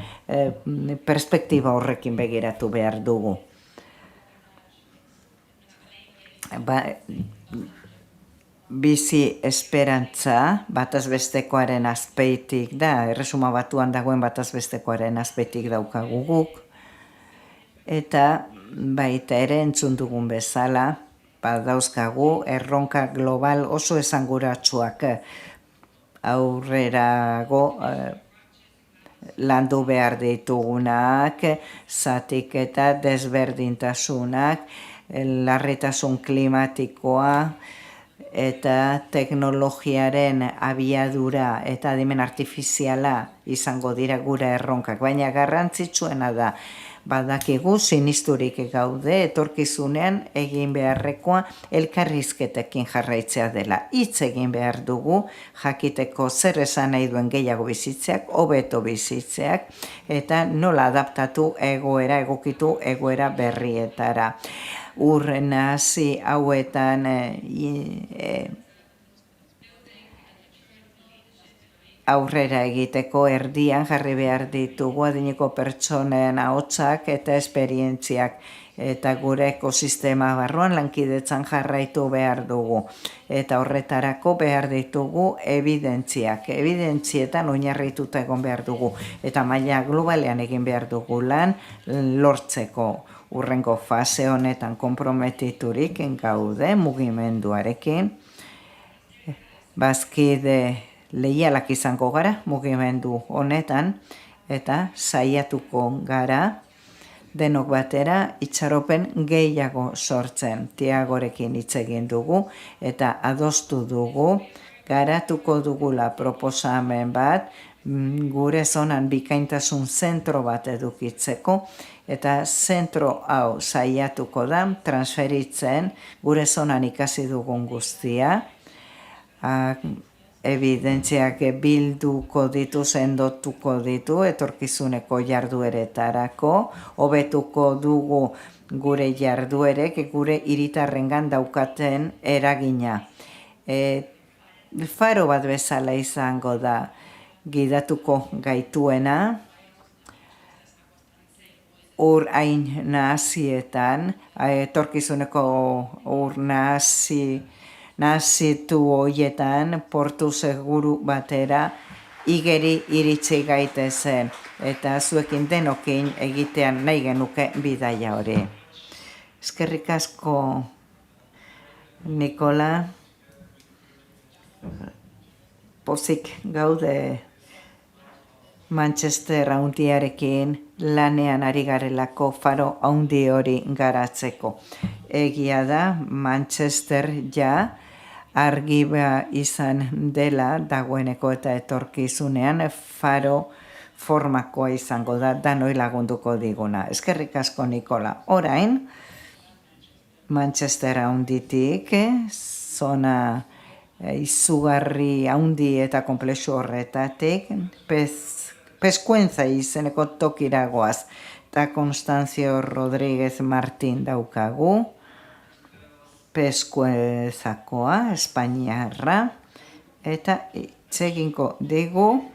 [SPEAKER 2] perspektiba horrekin begiratu behar dugu. Bizi esperantza batazbestekoaren azpeitik da, Erresuma Batuan dagoen batazbestekoaren azpeitik daukagu guk. eta baita ere entzun dugun bezala, badauzkagu erronka global oso esanguratsuak aurrerago landu behar ditugunak, zatiketa desberdintasunak, larritasun klimatikoa eta teknologiaren abiadura eta adimen artifiziala izango dira gure erronkak. Baina garrantzitsuena da, badakigu sinisturik gaude etorkizunean egin beharrekoa elkarrizketekin jarraitzea dela. Hitz egin behar dugu jakiteko zer esan nahi duen gehiago bizitzeak, hobeto bizitzeak eta nola adaptatu egokitu egoera berrietara. Nahasi hauetan aurrera egiteko erdian jarri behar ditugu adineko pertsonen ahotsak eta esperientziak eta gure ekosistema barruan lankidetzan jarraitu behar dugu. Eta horretarako behar ditugu evidentzietan oinarrituta egon behar dugu. Eta maila globalean egin behar dugu lan lortzeko. Urrengo fase honetan konprometiturik gaude mugimenduarekin. Bazkide leialak izango gara mugimendu honetan eta saiatuko gara denok batera itxaropen gehiago sortzen. Tiagorekin hitz egin dugu eta adostu dugu garatuko dugula proposamen bat gure zonan bikaintasun zentro bat edukitzeko eta zentro hau saiatuko da transferitzen gure zonan ikasi dugun guztia, evidentziak bilduko ditu, sendotuko ditu, etorkizuneko jardueretarako, hobetuko dugu gure jarduerek, gure hiritarrengan daukaten eragina. Faro bat bezala izango da gidatuko gaituena, ur hain nahazietan, etorkizuneko ur nahazitu hoietan, portu seguru batera, igeri iritsi gaitezen, eta zuekin denokin egitean nahi genuke bidaia hori. Eskerrik asko, Nikola, pozik gaude Manchester handiarekin lanean ari garelako faro handi hori garatzeko. Egia da, Manchester ja argi izan dela dagoeneko eta etorkizunean faro formakoa izango da danoi lagunduko diguna. Eskerrik asko, Nikola. Orain, Manchester handitik, zona izugarri handi eta komplexu horretatik, Peskuenza izeneko tokiragoaz, eta Constancio Rodríguez Martín daukagu, Peskuezakoa, Espainiarra, eta itzeginko digu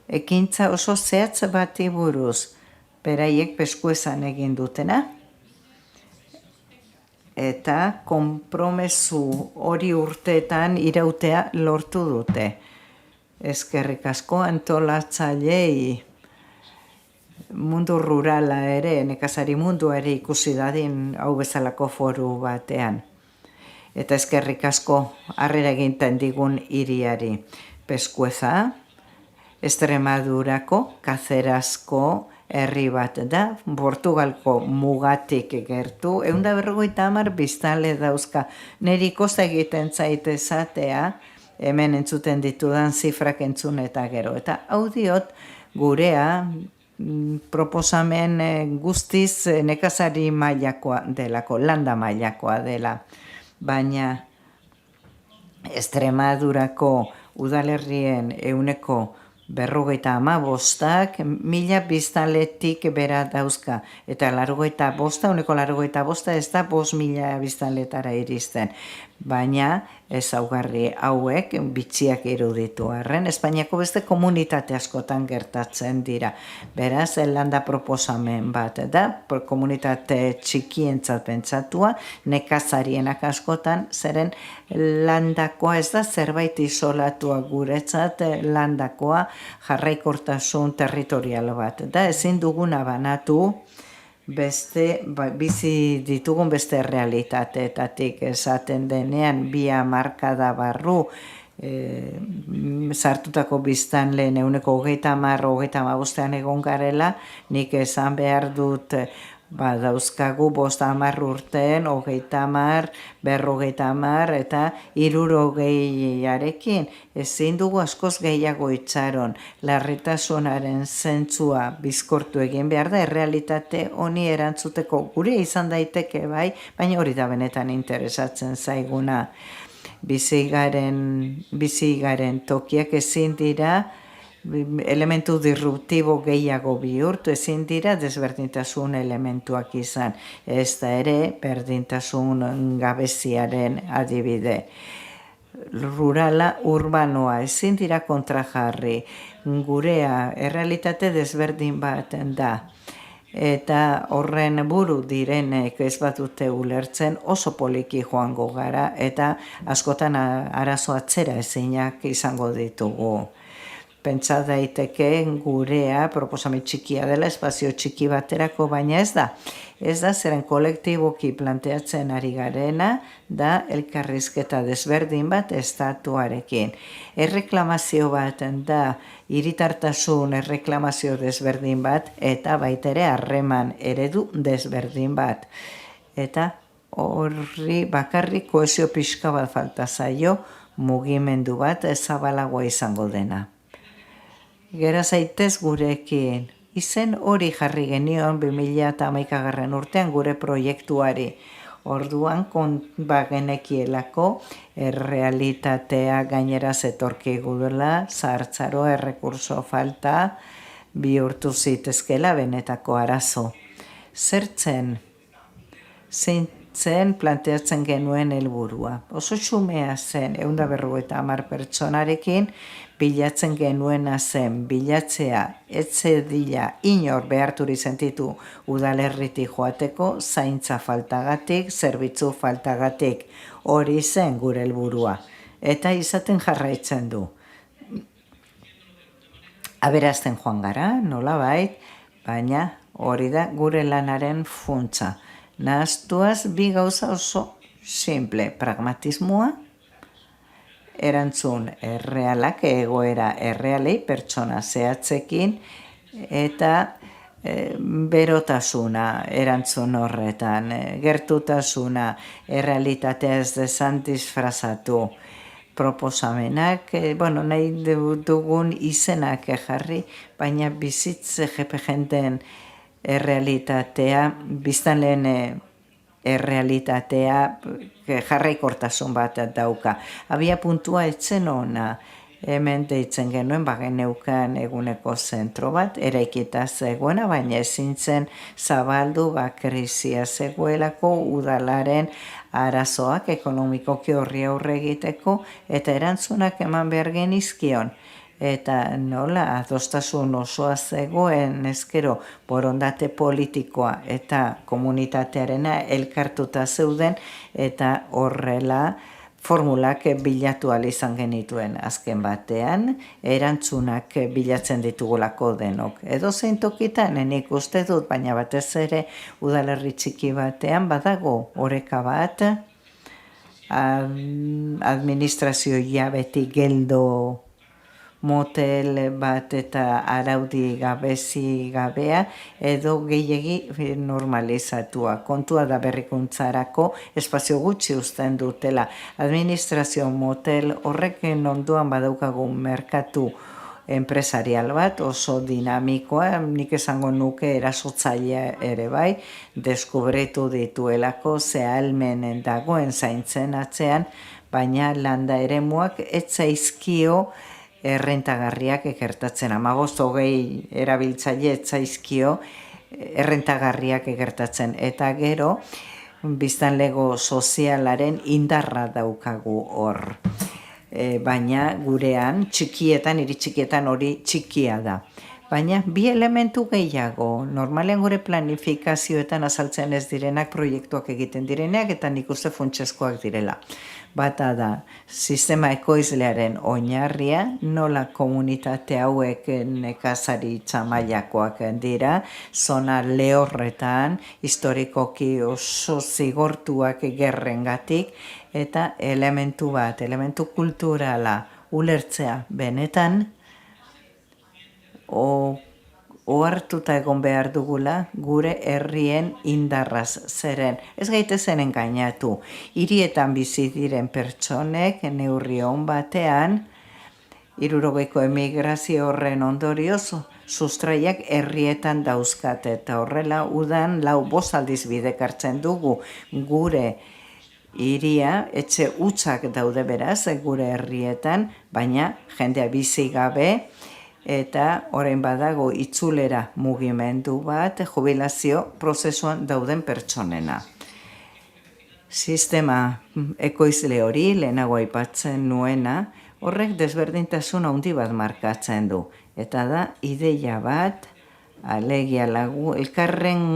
[SPEAKER 2] ekintza oso zehatz bati buruz, beraiek Peskuezan egin dutena, eta konpromesu hori urteetan irautea lortu dute. Eskerrik asko antolatzailei mundu rurala ere, nekazari mundu ere ikusi dadin hau bezalako foru batean. Eta eskerrik asko harrera eginten digun hiriari. Peskueza, Extremadurako, Kazerazko herri bat da, Portugalko mugatik gertu, 150 biztanle dauzka. Neri kosta egiten zait esatea, hemen entzuten ditudan zifrak entzun eta gero. Eta hau diot gurea proposamen guztiz nekazari mailakoa delako, landa mailakoa dela. Baina Extremadurako udalerrien 50%, 1000 biztanletik bera dauzka. Eta 85% ez da 5000 biztanletara iristen. Baina ezaugarri hauek bitxiak iruditu arren, Espainiako beste komunitate askotan gertatzen dira. Beraz, landa proposamen bat da, komunitate txikientzat pentsatua, nekazarienak askotan, zeren landakoa ez da zerbait isolatua guretzat, landakoa jarraikortasun territorial bat da. Ezin duguna banatu bizi ditugun beste realitateetatik esaten denean 2 hamarkada barru sartutako biztanleen 30-35 egon garela, nik esan behar dut dauzkagu 50 urteen, 30, 50 eta 60arekin. Ezin dugu askoz gehiago itxaron. Larritasunaren zentzua bizkortu egin behar da, errealitate honi erantzuteko gure izan daiteke bai, baina hori da benetan interesatzen zaiguna. Bizi garen tokiak ezin dira elementu disruptibo gehiago bihurtu, ezin dira desberdintasun elementuak izan. Ez da ere berdintasun gabeziaren adibide. Rurala, urbanoa, ezin dira kontrajarri. Gurea errealitate desberdin bat da. Eta horren buru direnek ez batute ulertzen oso poliki joango gara eta askotan arazo atzera ezinak izango ditugu. Pentsa daiteke gurea proposamen txikia dela, espazio txiki baterako, baina ez da. Ez da zeren kolektiboki planteatzen ari garena da elkarrizketa desberdin bat estatuarekin. Erreklamazio bat da hiritartasun erreklamazio desberdin bat eta baitere harreman eredu desberdin bat. Eta horri bakarrik kohesio pixka bat falta zaio mugimendu bat zabalagoa izango dena. Gera zaitez gurekin. Izen hori jarri genion 2011 urtean gure proiektuari. Orduan bagenekielako errealitatea gainera zetorkigu dela, zahartzaro errekurso falta bihurtu zitezkela benetako arazo. Zertzen planteatzen genuen helburua. Oso xumea zen 150 pertsonarekin bilatzen genuena zen, bilatzea etzedila inor beharturi sentitu udalerritik joateko, zaintza faltagatik, zerbitzu faltagatik, hori zen gure helburua. Eta izaten jarraitzen du. Aberazten joan gara, nolabait, baina hori da gure lanaren funtsa. Nahaztuaz 2 gauza oso simple, pragmatismoa, erantzun errealak, egoera errealei, pertsona zehatzekin, eta berotasuna erantzun horretan, gertutasuna, errealitatea ez dezan disfrazatu, proposamenak, nahi dugun izenak jarri, baina bizitze jepe jenten errealitatea, biztanleen errealitatea jarraikortasun bat dauka. Abia puntua etzen ona, hemen deitzen genuen bageneukan eguneko zentro bat, eraikita zegoena, baina ezin zen zabaldu krisia zegoelako udalaren arazoak ekonomikoki horri aurre egiteko eta erantzunak eman behar genizkion. Eta nola adostasun osoa zegoen ezkero borondate politikoa eta komunitatearena elkartuta zeuden eta horrela formulak bilatu ahal izan genituen azken batean, erantzunak bilatzen ditugulako denok. Edozein tokitan, nik uste dut, baina batez ere udalerri txiki batean badago oreka bat, administrazio beti geldo motel bat eta araudi gabezi gabea edo gehiegi normalizatua. Kontua da berrikuntzarako espazio gutxi uzten dutela. Administrazio motel horrekin onduan badaukagu merkatu enpresarial bat, oso dinamikoa, nik esango nuke erasotzailea ere bai, deskubritu dituelako ze ahalmenen dagoen zaintzen atzean, baina landa eremuak ez zaizkio errentagarriak egertatzen. 15-20 erabiltzaile ez zaizkio errentagarriak egertatzen. Eta gero, biztanlego sozialaren indarra daukagu hor. Baina gurean, hiri txikietan hori txikia da. Baina bi elementu gehiago, normalean gure planifikazioetan azaltzen ez direnak, proiektuak egiten direnak, eta nik uste funtsezkoak direla. Bata da, sistema ekoizlearen oinarria, nola komunitate hauek nekazaritza mailakoak dira, zona lehorretan, historikoki oso zigortuak gerrengatik, eta elementu kulturala ulertzea benetan, ohartuta egon behar dugula gure herrien indarraz zeren. Ez gaitezen engainatu, hirietan bizi diren pertsonek neurri on batean, 60ko emigrazio horren ondorioz, sustraiak herrietan dauzkate eta horrela udan 4-5 aldiz bidekartzen dugu gure hiria, etxe hutsak daude beraz gure herrietan, baina jendea bizi gabe, eta orain badago itzulera mugimendu bat jubilazio prozesuan dauden pertsonena. Sistema ekoizle hori, lehenago aipatzen nuena, horrek desberdintasun handi bat markatzen du. Eta da, ideia bat, alegia elkarren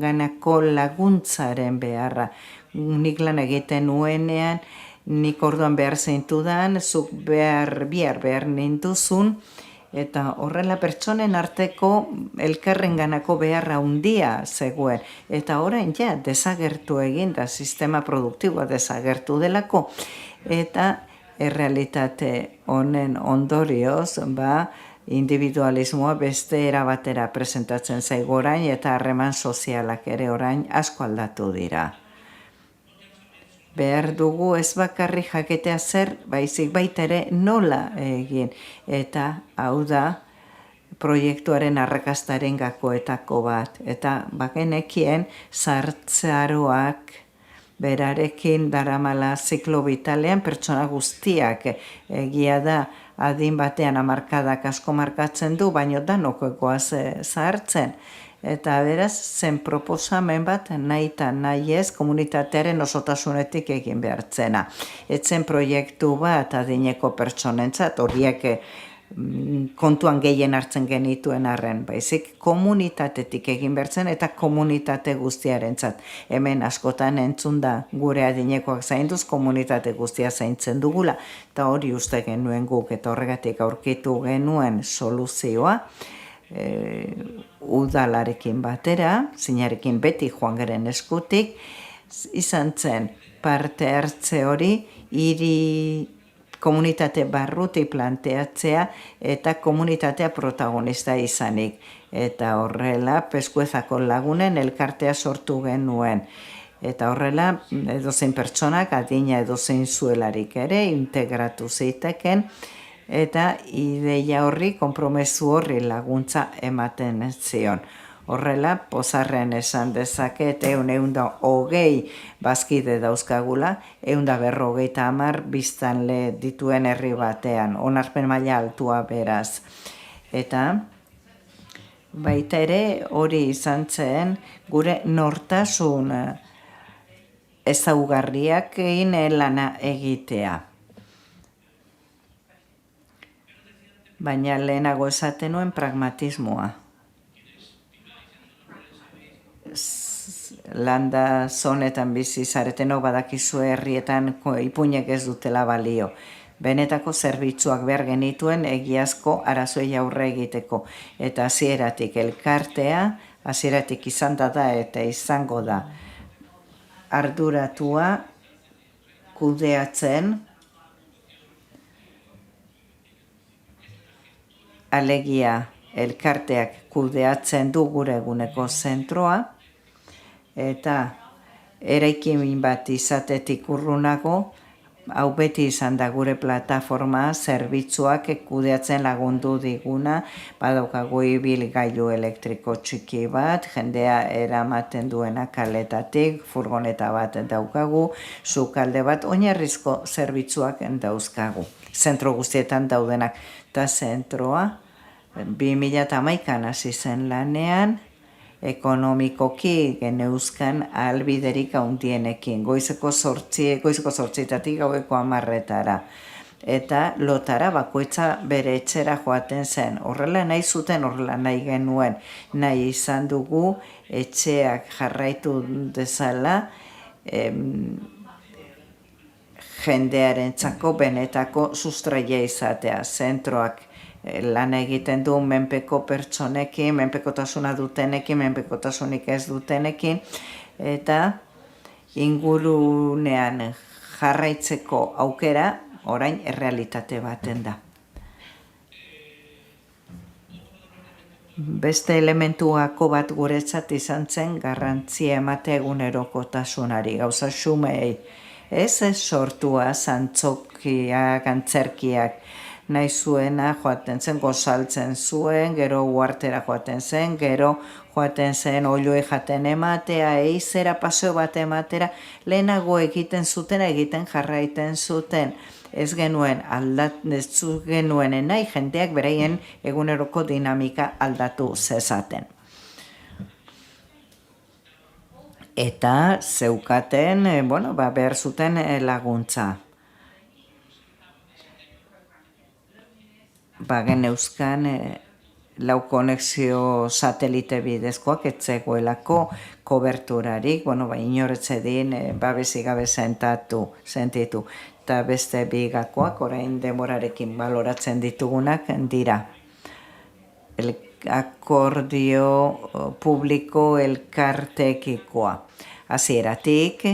[SPEAKER 2] ganako laguntzaren beharra. Nik lan egiten nuenean, nik orduan behar zeintudan, zuk bihar nintuzun, eta horrela pertsonen arteko elkarrenganako beharra handia zegoen. Eta orain ja, desagertu egin da, sistema produktiboa desagertu delako. Eta errealitate honen ondorioz, individualismoa beste erabatera presentatzen zaigu orain, eta harreman sozialak ere orain asko aldatu dira. Behar dugu ez bakarri jakitea zer, baizik baita ere nola egin. Eta hau da proiektuaren arrakastaren gakoetako bat. Eta bagenekien zahartzaroak berarekin daramala ziklo vitalean pertsona guztiak. Egia da adin batean hamarkadak asko markatzen du, baino danokoekoaz zahartzen. Eta beraz, zen proposamen bat nahi eta nahi ez komunitatearen osotasunetik egin behartzena. Etzen proiektu bat adineko pertsonentzat, horiek kontuan gehien hartzen genituen arren, baizik komunitatetik egin behartzen eta komunitate guztiarentzat. Hemen askotan entzun da gure adinekoak zainduz, komunitate guztia zaintzen dugula, eta hori uste genuen guk, eta horregatik aurkitu genuen soluzioa, udalarekin batera, zinarekin beti joan garen eskutik, izan zen parte hartze hori hiri komunitate barruti planteatzea eta komunitatea protagonista izanik. Eta horrela, peskuezako lagunen elkartea sortu genuen. Eta horrela, edozein pertsonak, adina edozein zuelarik ere, integratu ziteken, eta ideia horri, konpromezu horri laguntza ematen zion. Horrela, pozarren esan dezaket, 120 bazkide dauzkagula, 150 biztanle dituen herri batean, onarpen maila altua beraz. Eta baita ere hori izan zen gure nortasun ezaugarriak lana egitea. Baina lehenago esaten nuen pragmatismoa. Landa zonetan bizi zaretenok badakizue herrietan ipuinek ez dutela balio. Benetako zerbitzuak behar genituen egiazko arazoei aurre egiteko. Eta hasieratik elkartea, hasieratik izan da eta izango da arduratua kudeatzen, alegia elkarteak kudeatzen du gure eguneko zentroa, eta eraikin bat izatetik urrunago, hau beti izan da gure plataforma, zerbitzuak kudeatzen lagundu diguna, badaukagu ibilgailu elektriko txiki bat, jendea eramaten duena kaletatik, furgoneta bat daukagu, sukalde bat, oinarrizko zerbitzuak dauzkagu. Zentro guztietan daudenak, eta zentroa 2011an hasi zen lanean, ekonomikoki geneuzkan ahalbiderik handienekin, goizeko 8:00 gaueko 10:00. Eta lotara bakoitza bere etxera joaten zen. Horrela nahi zuten, horrela nahi genuen, nahi izan dugu etxeak jarraitu dezala, jendearentzako benetako sustraia izatea. Zentroak lan egiten du menpeko pertsonekin, menpekotasuna dutenekin, menpekotasunik ez dutenekin, eta ingurunean jarraitzeko aukera orain errealitate baten da. Beste elementuako bat guretzat izan zen garrantzia emate egunerokotasunari, gauza xumeei. Ez sortua zantzokiak, antzerkiak, nahi zuena joaten zen, gozaltzen zuen, gero uartera joaten zen, gero joaten zen oiloe jaten ematea, eizera paseo bat ematera, lehenago egiten jarraiten zuten. Ez genuen nahi jendeak beraien eguneroko dinamika aldatu zezaten. Eta zeukaten, behar zuten laguntza. Geneuzkan lau konexio satelite bidezkoak etzegoelako koberturarik, inoretze din, babesik gabe sentitu. Eta beste bigakoak, orain demorarekin baloratzen ditugunak dira. Akordio publiko elkartekikoa. Hasieratik,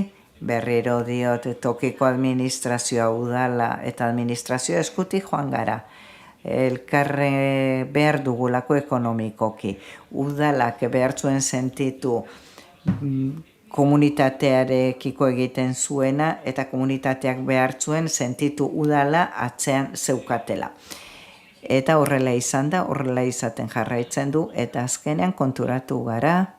[SPEAKER 2] berriro diot tokiko administrazioa udala eta administrazioa eskutik joan gara. Elkarre behar dugulako ekonomikoki. Udalak behar zuen sentitu komunitatearekiko egiten zuena eta komunitateak behar zuen sentitu udala atzean zeukatela. Eta horrela izan da, horrela izaten jarraitzen du, eta azkenean konturatu gara,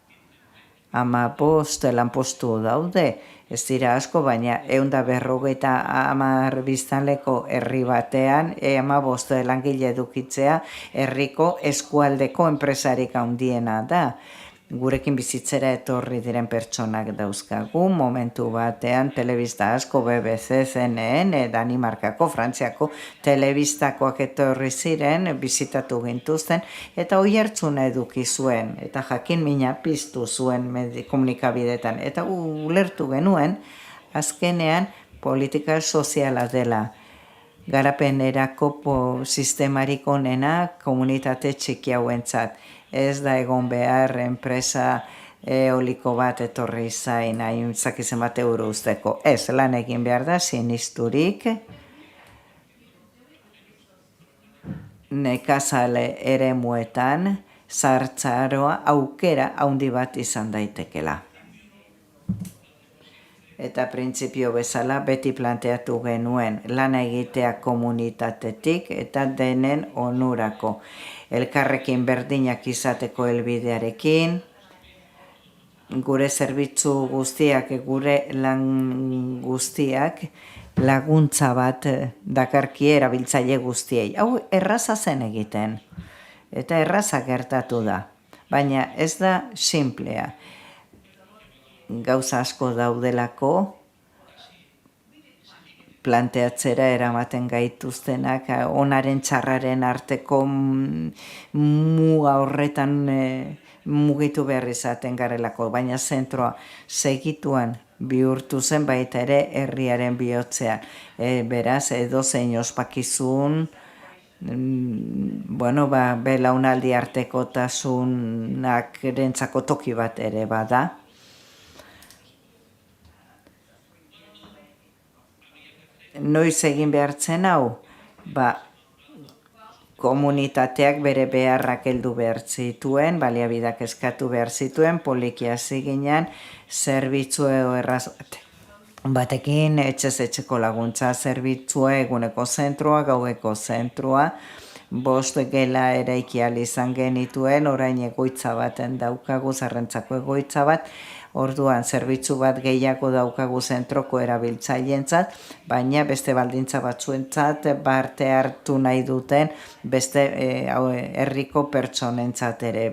[SPEAKER 2] 15 lanpostu daude, ez dira asko, baina 150 biztanleko herri batean, 15 langile edukitzea herriko eskualdeko enpresarik handiena da. Gurekin bizitzera etorri diren pertsonak dauzkagu, momentu batean telebista asko BBC, CNN, Danimarkako, Frantziako telebistakoak etorri ziren, bizitatu gintuzten, eta oihartzuna eduki zuen, eta jakin mina piztu zuen komunikabidetan. Eta ulertu genuen, azkenean politika soziala dela. Garapenerako sistemarik onena komunitate txiki hauentzat. Ez da egon behar enpresa eoliko bat etorri zain, hain zakizen bat euro usteko. Ez, lan egin behar da, sinisturik, nekazale ere muetan, zartzaroa aukera handi bat izan daitekela. Eta printzipio bezala beti planteatu genuen lana egitea komunitatetik eta denen onurako. Elkarrekin berdinak izateko helbidearekin, gure zerbitzu guztiak, gure lan guztiak laguntza bat dakarki erabiltzaile guztiei. Hau erraza zen egiten, eta erraza gertatu da, baina ez da simplea. Gauza asko daudelako, planteatzera eramaten gaituztenak, onaren txarraren arteko muga horretan mugitu behar izaten garelako, baina zentroa segituan bihurtu zen baita ere herriaren bihotzean. Beraz, edozein ospakizun, belaunaldi artekotasunak rentzako toki bat ere bada. Noiz egin behartzen hau? Komunitateak bere beharrak heldu behar zituen, baliabideak eskatu behar zituen, poliki hasi ginen, zerbitzu erraz batekin, etxez etxeko laguntza zerbitzua, eguneko zentroa, gaueko zentroa, 5 gela eraiki ahal izan genituen, orain egoitza baten daukagu, zarrentzako egoitza bat, orduan zerbitzu bat gehiago daukagu zentroko erabiltzailentzat, baina beste baldintza batzuentzat parte hartu nahi duten beste herriko pertsonentzat ere,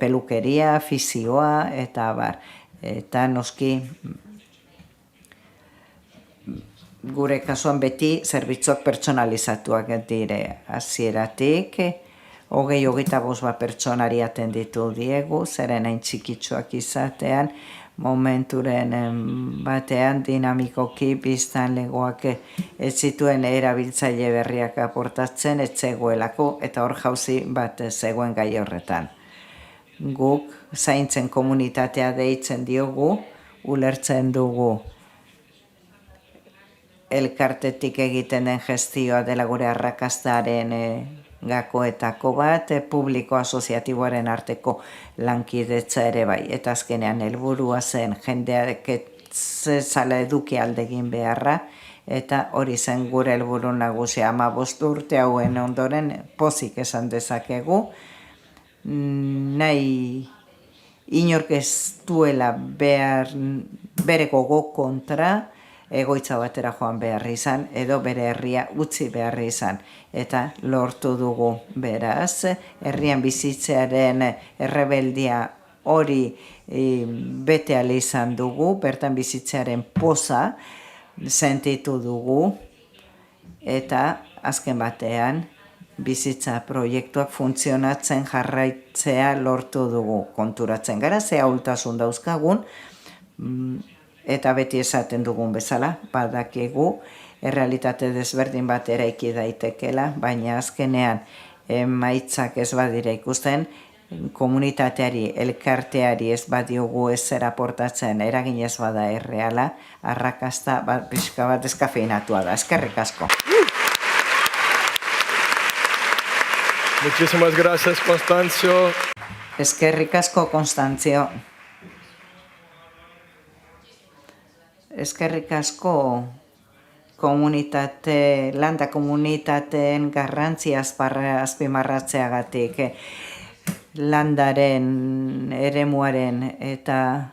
[SPEAKER 2] pelukeria, fisioa eta bar. Eta noski gure kasuan beti zerbitzuak pertsonalizatuak dire hasieratik, 25 pertsonari atenditu diegu, zeren hain txikitsuak izatean, momenturen batean dinamikoki biztanlegoak ez zituen erabiltzaile berriak aportatzen, ez zegoelako, eta hor jauzi bat zegoen gai horretan. Guk zaintzen komunitatea deitzen diogu, ulertzen dugu elkartetik egiten den gestioa dela gure arrakastaren gakoetako bat, publiko asoziatiboaren arteko lankidetza ere bai. Eta azkenean helburua zen jendeak zala eduki aldegin beharra, eta hori zen gure helburu nagusia. 15 urte hauen ondoren pozik esan dezakegu, nahi inork ez duela bere gogo kontra egoitza batera joan behar izan, edo bere herria utzi behar izan. Eta lortu dugu beraz, herrian bizitzearen errebeldia hori bete ahal izan dugu, bertan bizitzearen poza sentitu dugu, eta azken batean bizitza proiektuak funtzionatzen jarraitzea lortu dugu. Konturatzen gara, ze ahultasun dauzkagun, eta beti esaten dugun bezala, badakigu, errealitate desberdin bat eraiki daitekela, baina azkenean emaitzak ez badira ikusten, komunitateari, elkarteari ez badiogu ezer aportatzen, eragin ez bada erreala, arrakasta pixka bat eskafeinatua da. Eskerrik asko.
[SPEAKER 1] Muchísimas gracias, Constancio.
[SPEAKER 2] Eskerrik asko, Konstantzio. Eskerrik asko landa komunitateen garrantzia azpimarratzeagatik, landaren eremuaren eta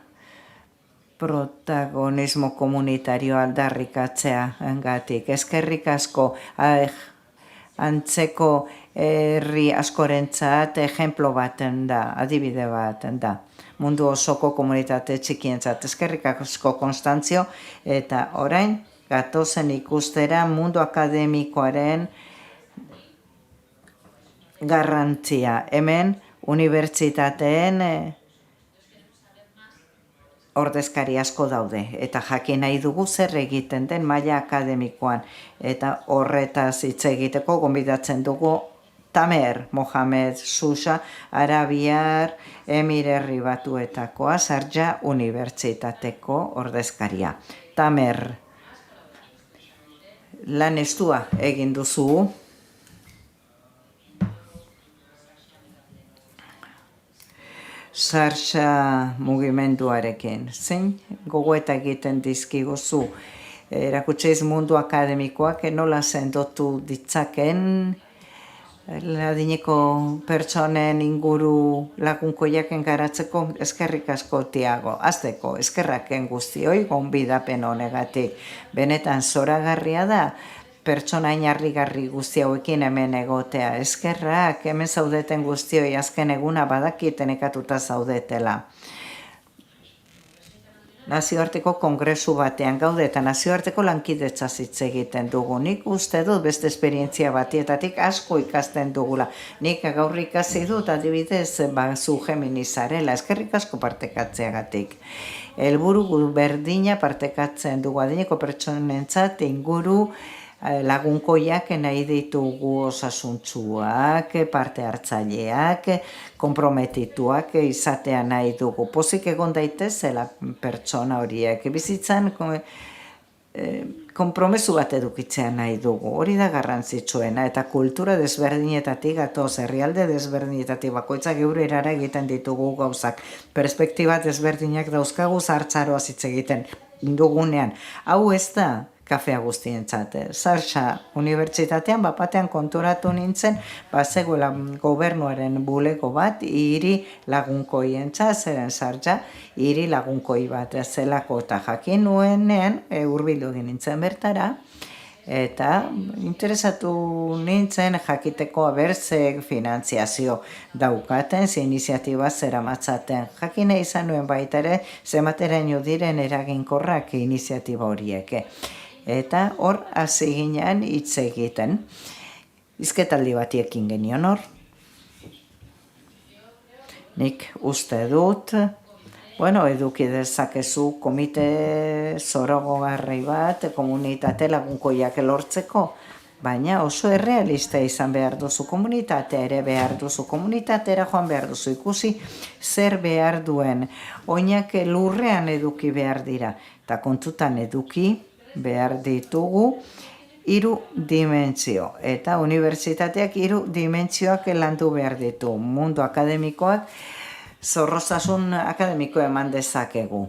[SPEAKER 2] protagonismo komunitario aldarrikatzeagatik. Eskerrik asko antzeko herri askorentzat ejemplo baten da, adibide baten da. Mundu osoko komunitate txikientzat. Eskerrik asko, Konstantzio, eta orain gatozen ikustera mundu akademikoaren garrantzia. Hemen unibertsitateen ordezkari asko daude, eta jakin nahi dugu zer egiten den maila akademikoan, eta horretaz hitz egiteko gonbidatzen dugu Tamer Mohamed Susha, Arabiar Emirerri Batuetakoa, Sharjah Unibertsitateko ordezkaria. Tamer, lan estua egin duzu. Sharjah mugimenduarekin. Zein gogoeta egiten dizkiguzu erakutsiz mundu akademikoak nola sendotu ditzaken adineko pertsonen inguru lagunkoiak garatzeko. Eskerrik asko, Tiago. Azteko, eskerraken guztioi gonbidapen honegatik. Benetan zoragarria da pertsona inarrigarri guzti hauekin hemen egotea. Eskerrak, hemen zaudeten guztioi azken eguna badakiten ekatuta zaudetela. Nazioarteko kongresu batean gaude eta nazioarteko lankidetza hitz egiten dugu. Nik uste dut beste esperientzia batietatik asko ikasten dugula. Nik gaur ikasi dut adibidez zu Geminizarela. Eskerrik asko partekatzeagatik. Helburu berdina partekatzen dugu adineko pertsonentzat inguru lagunkoiak nahi ditugu osasuntsuak, parte hartzaileak, konprometituak izatea nahi dugu. Pozik egon daitezela pertsona horiek. Bizitzan konpromesu bat edukitzea nahi dugu. Hori da garrantzitsuena eta kultura desberdinetatik gatoz, herrialde desberdinetatik bakoitzak geure erara egiten ditugu gauzak. Perspektiba desberdinak dauzkagu zartzaroaz hitz egiten dugunean. Hau ez da kafea guztientzat. Sharjah Unibertsitatean bapatean konturatu nintzen, bazegoela gobernuaren bulego bat, hiri lagunkoientzat, zeren Sharjah hiri lagunkoi bat zelako eta jakin nuenean, hurbildu nintzen bertara, eta interesatu nintzen jakiteko abertzek finantziazio daukaten, ze iniziatiba zera matzaten. Jakine izan nuen baita ere, zemateraino diren eraginkorrak iniziatiba horiek. Eta hor hasi ginean hitz egiten. Hizketaldi batiekin genion hor. Nik uste dut, eduki dezakezu komite zorogogarri bat, komunitate lagunkoiak lortzeko, baina oso errealista izan behar duzu komunitatea ere behar duzu, komunitatera joan behar duzu ikusi zer behar duen, oinak lurrean eduki behar dira, eta kontutan eduki behar ditugu 3 dimentsio, eta unibertsitateak 3 dimentsioak landu behar ditu, mundu akademikoak, zorrozasun akademiko eman dezakegu.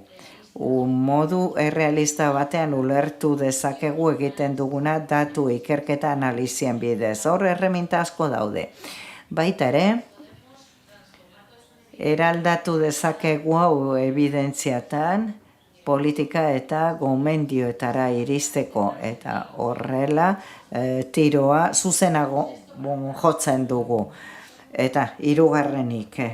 [SPEAKER 2] Modu errealista batean ulertu dezakegu egiten duguna datu ikerketa analizien bidez. Hor erreminta asko daude. Baita ere, eraldatu dezakegu hau evidentziatan, politika eta gomendioetara iristeko, eta horrela tiroa zuzenago jotzen dugu. Eta 3.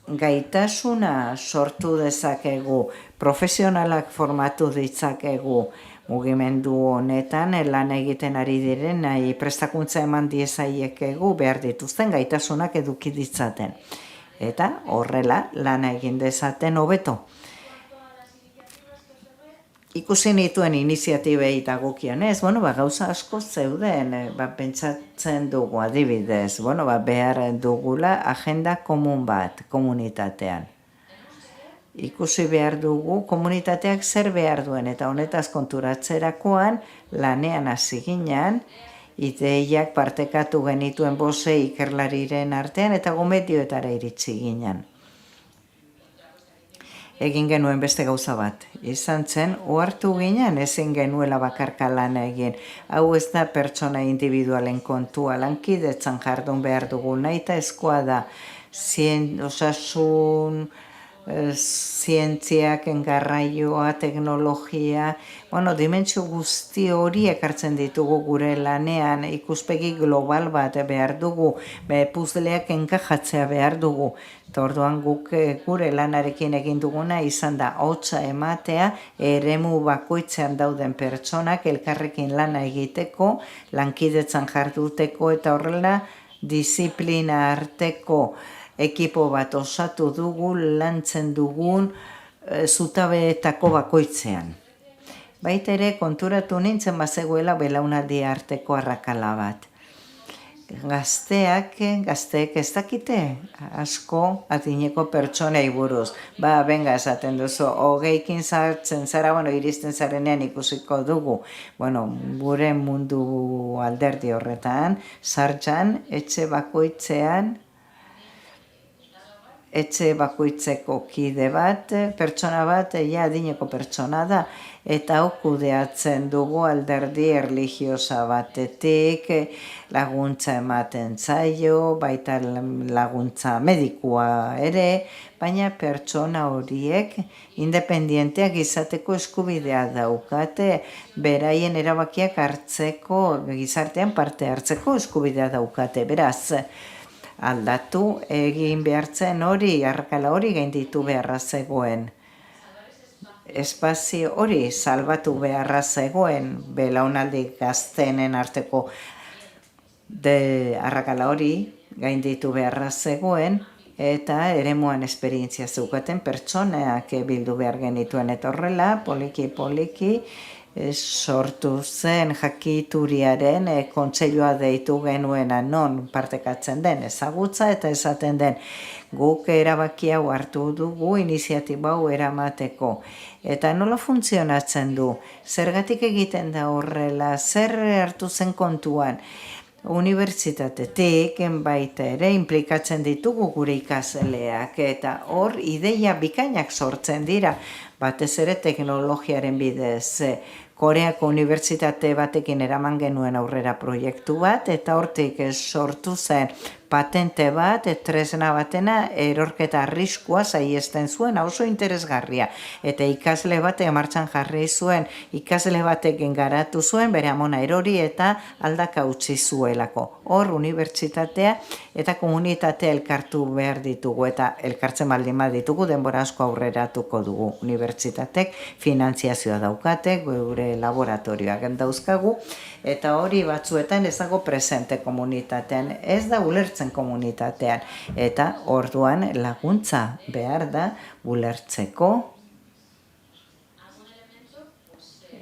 [SPEAKER 2] Gaitasuna sortu dezakegu, profesionalak formatu ditzakegu mugimendu honetan lan egiten ari diren nahi prestakuntza eman diezaiekegu behar dituzten gaitasunak eduki ditzaten. Eta horrela lana egin dezaten hobeto. Ikusi nituen iniziatibei dagokionez, gauza asko zeuden, pentsatzen dugu adibidez, behar dugula agenda komun bat komunitatean. Ikusi behar dugu komunitateak zer behar duen, eta honetaz konturatzerakoan lanean hasi ginen, ideiak partekatu genituen bose ikerlariren artean eta gomendioetara iritsi ginen. Egin genuen beste gauza bat. Izan zen, ohartu ginen ezin genuela bakarka lan egin. Hau ez da pertsona individualen kontua, lankidetzan jardun behar dugu, nahita eskoa da osasun, zientziak, garraioa, teknologia, dimentsio guzti hori ekartzen ditugu gure lanean, ikuspegi global bat behar dugu, puzleak enkajatzea behar dugu. Orduan guk gure lanarekin egin duguna izan da hotza ematea, eremu bakoitzean dauden pertsonak elkarrekin lana egiteko, lankidetzan jarduteko eta horrela disiplina arteko ekipo bat osatu dugu, lantzen dugun zutabeetako bakoitzean. Baita ere konturatu nintzen bazegoela belaunaldi arteko arrakala bat. Gazteek ez dakite asko adineko pertsonei buruz. Benga esaten duzu, 20ekin sartzen zara, iristen zarenean ikusiko dugu. Gure mundu alderdi horretan, sartzen etxe bakoitzeko kide bat, pertsona bat, adineko pertsona da, eta hau kudeatzen dugu alderdi erlijiosa batetik, laguntza ematen zaio, baita laguntza medikua ere, baina pertsona horiek independienteak izateko eskubidea daukate, beraien erabakiak hartzeko, gizartean parte hartzeko eskubidea daukate, beraz, aldatu egin behartzen hori, arrakala hori gainditu beharra zegoen. Espazio hori salbatu beharra zegoen, belaunaldi gaztenen arteko arrakala hori gainditu beharra zegoen, eta eremuan esperientzia zeukaten pertsoneak bildu behar genituen, eta horrela, poliki sortu zen jakituriaren kontseilua deitu genuena non partekatzen den ezagutza eta esaten den guk erabaki hau hartu dugu iniziatiba hau eramateko. Eta nola funtzionatzen du? Zergatik egiten da horrela? Zer hartu zen kontuan? Unibertsitatetik baita ere implikatzen ditugu gure ikasleak eta hor ideia bikainak sortzen dira, batez ere teknologiaren bidez. Koreako unibertsitate batekin eraman genuen aurrera proiektu bat eta hortik sortu zen patente bat, tresna batena erorketa arriskua saiesten zuen, oso interesgarria. Eta ikasle batek martxan jarri zuen, ikasle batekin garatu zuen, bere amona erori eta aldaka utzi zuelako. Hor unibertsitatea eta komunitatea elkartu behar ditugu eta elkartzen baldin baditugu denbora asko aurreratuko dugu. Unibertsitatek finantziazioa daukate, gure laboratorioak dauzkagu, eta hori batzuetan ez dago presente komunitatean. Ez da ulertzen ulertzen komunitatean. Eta orduan laguntza behar da ulertzeko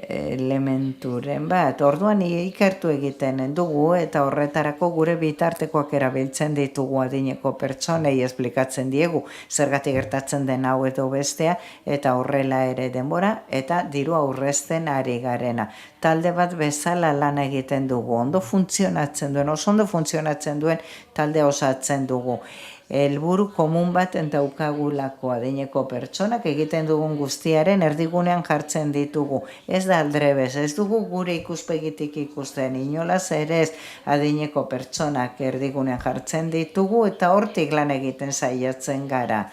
[SPEAKER 2] elementuren bat. Orduan ikertu egiten dugu eta horretarako gure bitartekoak erabiltzen ditugu adineko pertsonei esplikatzen diegu zergatik gertatzen den hau edo bestea eta horrela ere denbora eta diru aurrezten ari garena. Talde bat bezala lan egiten dugu, oso ondo funtzionatzen duen talde osatzen dugu. Helburu komun bat daukagulako adineko pertsonak egiten dugun guztiaren erdigunean jartzen ditugu. Ez da aldrebes, ez dugu gure ikuspegitik ikusten, inolaz ere ez adineko pertsonak erdigunean jartzen ditugu eta hortik lan egiten saiatzen gara.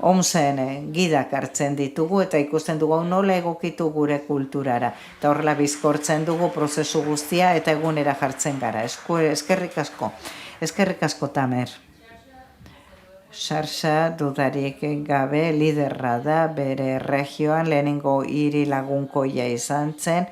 [SPEAKER 2] Omsen gidak hartzen ditugu eta ikusten dugu nola egokitu gure kulturara. Eta horrela bizkortzen dugu prozesu guztia eta egunera jartzen gara. Eskerrik asko. Eskerrik asko, Tamer. Xarxa dudarik gabe liderra da bere erregioan lehenengo hiri lagunkoia izan zen,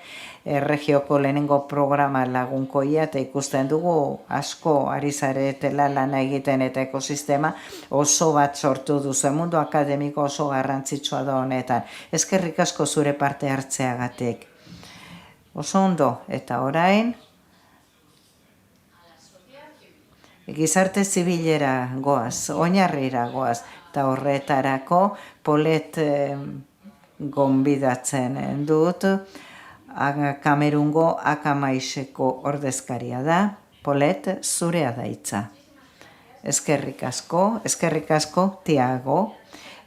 [SPEAKER 2] erregioko lehenengo programa lagunkoia eta ikusten dugu asko ari zaretela lana egiten eta ekosistema oso bat sortu duzu. Mundu akademiko oso garrantzitsua da honetan. Eskerrik asko zure parte hartzeagatik. Oso ondo, eta orain gizarte zibilera goaz, oinarrira goaz, eta horretarako Polet gonbidatzen dut, Kamerungo Akamaiseko ordezkaria da, Polet zurea da hitza. Eskerrik asko Tiago,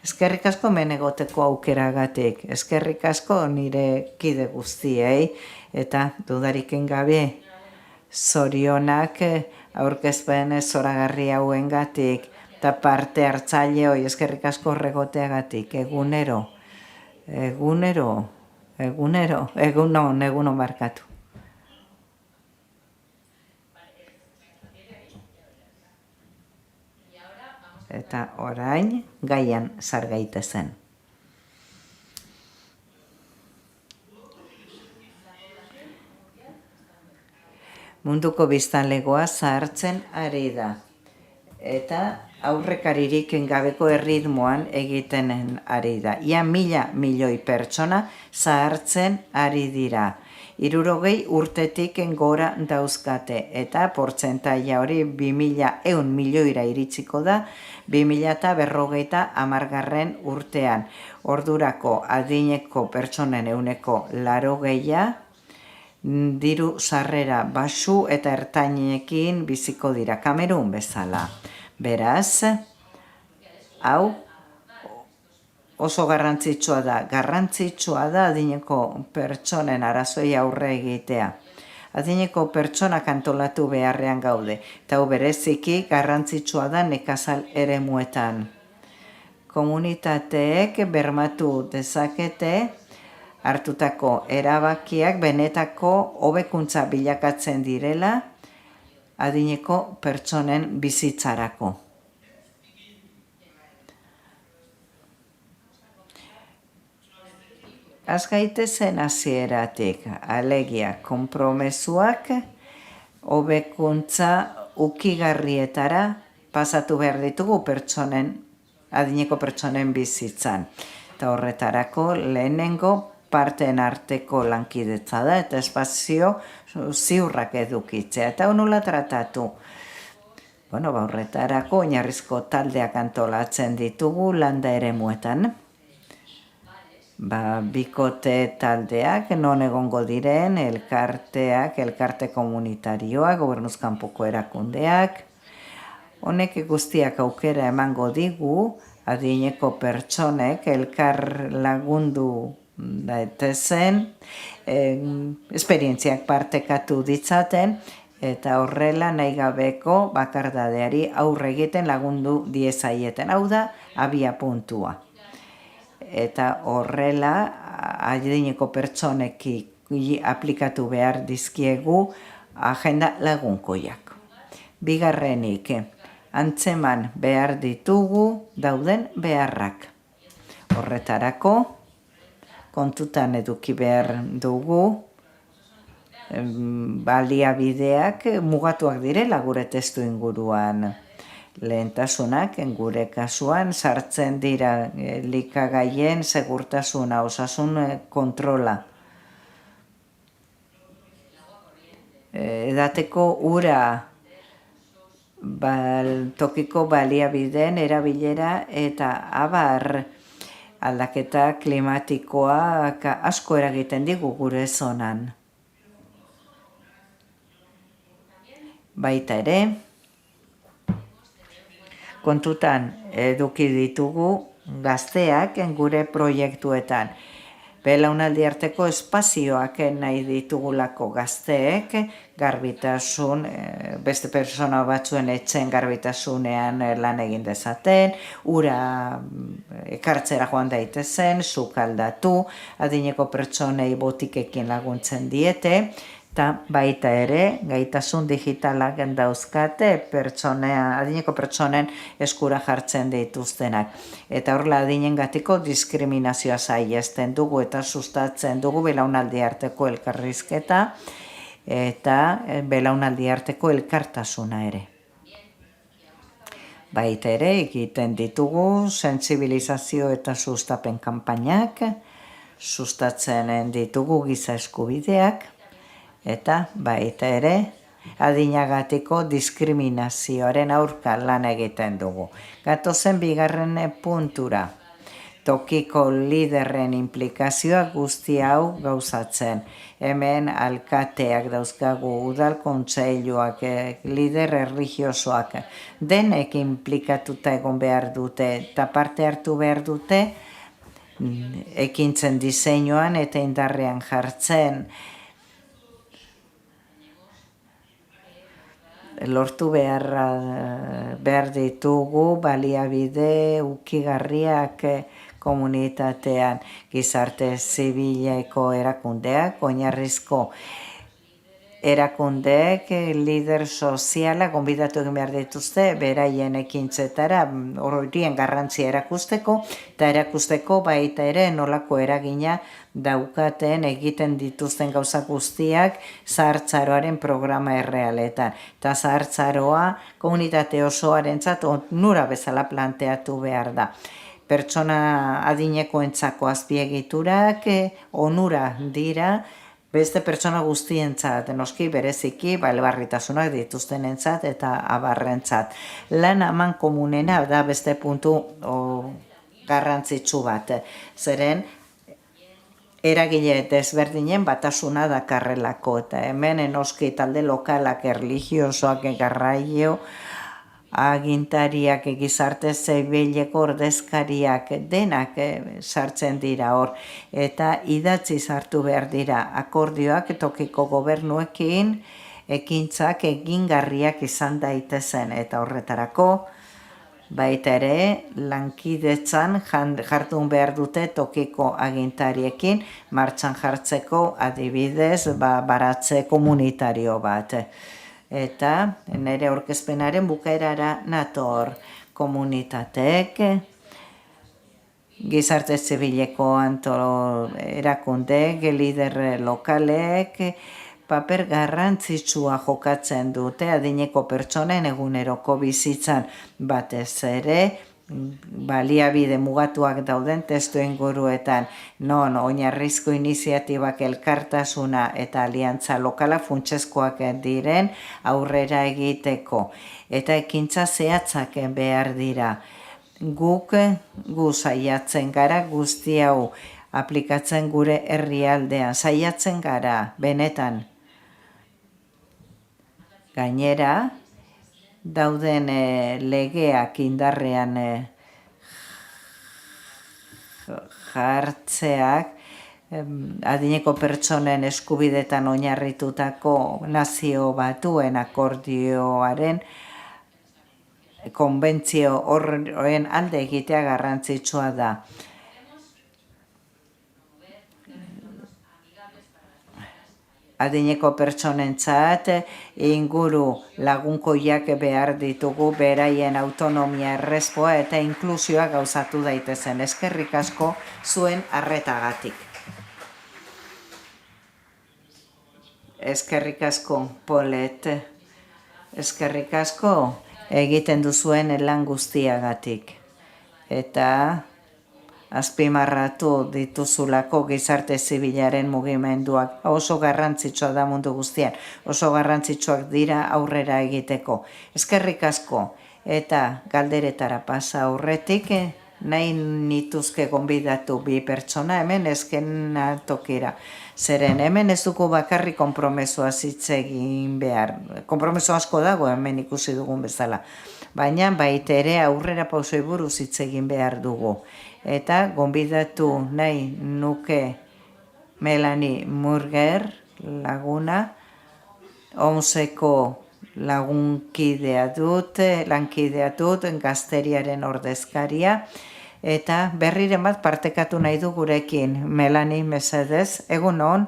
[SPEAKER 2] eskerrik asko menegoteko aukeragatik, eskerrik asko nire kide guztiei, eta dudariken gabe zorionak aurkezpen zoragarri hauengatik eta parte hartzaile hoi eskerrik asko horregoteagatik egunon barkatu. Eta orain gaian sar gaitezen. Munduko biztanlegoa zahartzen ari da. Eta aurrekaririk gabeko erritmoan egiten ari da. Ia 1.000 milioi pertsona zahartzen ari dira. 60 urtetik gora dauzkate eta portzentaia hori 2.100 milioira iritsiko da 2050 urtean. Ordurako adineko pertsonen 80% diru sarrera baxu eta ertainekin biziko dira, Kamerun bezala. Beraz, hau oso garrantzitsua da adineko pertsonen arazoei aurre egitea. Adineko pertsonak antolatu beharrean gaude, eta hau bereziki garrantzitsua da nekazal eremuetan. Komunitateek bermatu dezakete hartutako erabakiak benetako hobekuntza bilakatzen direla adineko pertsonen bizitzarako. Az gaitezen hasieratik, alegia konpromezuak hobekuntza ukigarrietara pasatu behar ditugu adineko pertsonen bizitzan. Eta horretarako lehenengo parteen arteko lankidetza da eta espazio ziurrak edukitzea. Eta nola tratatu? Horretarako oinarrizko taldeak antolatzen ditugu landa eremuetan. Bikote taldeak, non egongo diren, elkarte komunitarioak, gobernuzkanpoko erakundeak. Honek guztiak aukera emango digu, adineko pertsonek elkar lagundu daitezen, esperientziak partekatu ditzaten, eta horrela nahi gabeko bakardadeari aurre egiten lagundu diezaieten. Hau da, abia puntua. Eta horrela, adineko pertsoneki aplikatu behar dizkiegu agenda lagunkoiak. Bigarrenik, antzeman behar ditugu dauden beharrak. Horretarako, kontutan eduki behar dugu baliabideak mugatuak direla gure testu inguruan. Lehentasunak gure kasuan sartzen dira elikagaien segurtasuna, osasun kontrola. Edateko ura, tokiko baliabideen erabilera eta abar aldaketa klimatikoa asko eragiten digu gure zonan. Baita ere, kontutan eduki ditugu gazteak gure proiektuetan. Belaunaldi arteko espazioak nahi ditugulako gazteek, garbitasun, beste pertsona batzuen etxen garbitasunean lan egin dezaten, ura ekartzera joan daitezen, sukaldatu, adineko pertsonei botikekin laguntzen diete, eta baita ere, gaitasun digitalak dauzkate adineko pertsonen eskura jartzen dituztenak. Eta horrela adinengatiko diskriminazioa saihesten dugu eta sustatzen dugu belaunaldi arteko elkarrizketa eta belaunaldi arteko elkartasuna ere. Baita ere, egiten ditugu sentsibilizazio eta sustapen kanpainak, sustatzen ditugu giza eskubideak, eta baita ere, adinagatiko diskriminazioaren aurka lan egiten dugu. Gatozen bigarren puntura, tokiko liderren implikazioa guzti hau gauzatzen. Hemen alkateak dauzkagu, udal kontseiluak, lider erlijiosoak, denek implikatuta egon behar dute eta parte hartu behar dute, ekintzen diseinuan eta indarrean jartzen, lortu behar ditugu baliabide ukigarriak komunitatean, gizarte zibileko erakundeak, oinarrizko erakundeek, lider soziala gonbidatu egin behar dituzte, beraien ekintzetara horien garrantzia erakusteko, eta erakusteko baita ere nolako eragina daukaten egiten dituzten gauza guztiak zahartzaroaren programa errealetan. Eta zahartzaroa komunitate osoarentzat onura bezala planteatu behar da. Pertsona adinekoentzako azpiegiturak onura dira, beste pertsona guztientzat, noski bereziki, elbarritasunak dituztenentzat eta abarrentzat. Lan aman komunena da beste puntu garrantzitsu bat. Zeren, eragile desberdinen batasuna dakarrelako. Eta hemen noski talde lokalak, erlijiosoak, garraio, agintariak, gizarte zibileko ordezkariak denak sartzen dira hor. Eta idatzi sartu behar dira akordioak tokiko gobernuekin ekintzak egingarriak izan daitezen. Eta horretarako baita ere lankidetzan jardun behar dute tokiko agintariekin martxan jartzeko adibidez baratze komunitario bat. Eta nire aurkezpenaren bukaerara nator komunitateek, gizarte zibileko erakundeek, lider lokalek, paper garrantzitsua jokatzen dute adineko pertsonen eguneroko bizitzan batez ere, baliabide mugatuak dauden testu inguruetan, non oinarrizko iniziatibak elkartasuna eta aliantza lokala funtsezkoak diren aurrera egiteko. Eta ekintza zehatzak behar dira. Gu saiatzen gara guzti hau aplikatzen gure herrialdean, saiatzen gara benetan. Gainera, dauden legeak indarrean jartzeak, adineko pertsonen eskubidetan oinarritutako nazio batuen akordioaren konbentzio horren alde egitea garrantzitsua da. Adineko pertsonentzat inguru lagunkoiak behar ditugu beraien autonomia errespoa eta inklusioa gauzatu daitezen. Eskerrik asko zuen arretagatik. Eskerrik asko, Polet. Eskerrik asko egiten duzuen lan guztiagatik. Eta azpimarratu dituzulako gizarte zibilaren mugimenduak oso garrantzitsua da mundu guztian, oso garrantzitsuak dira aurrera egiteko. Eskerrik asko eta galderetara pasa aurretik nahi nituzke gonbidatu bi pertsona hemen ezkena tokira. Zeren hemen ez dugu bakarri konpromesoa hitz egin behar. Konpromeso asko dago hemen ikusi dugun bezala. Baina baita ere aurrera pausoi buruz hitz egin behar dugu. Eta gonbidatu nahi nuke Melanie Murger laguna, OMS-eko lankidea dut, gazteriaren ordezkaria, eta berriren bat partekatu nahi du gurekin. Melanie, mesedez, egun on,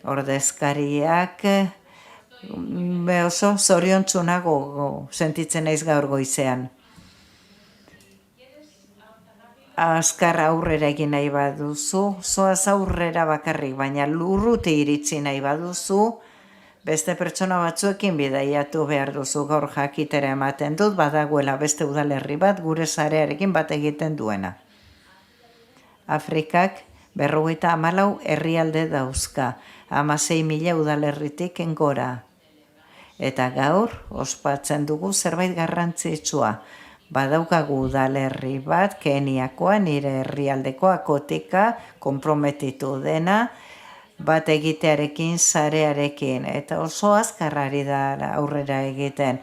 [SPEAKER 2] ordezkariak oso zoriontsunago sentitzen naiz gaur goizean. Azkar aurrera egin nahi baduzu, zoaz aurrera bakarrik, baina lurruti iritsi nahi baduzu, beste pertsona batzuekin bidaiatu behar duzu gaur jakitera ematen dut, badagoela beste udalerri bat gure sarearekin bat egiten duena. Afrikak 54 herrialde dauzka, 16.000 udalerritik gora. Eta gaur ospatzen dugu zerbait garrantzitsua. Badaukagu udalerri bat, Keniakoa, nire herrialdekoa, Kotika, konprometitu dena, bat egitearekin, sarearekin, eta oso azkarrari da aurrera egiten.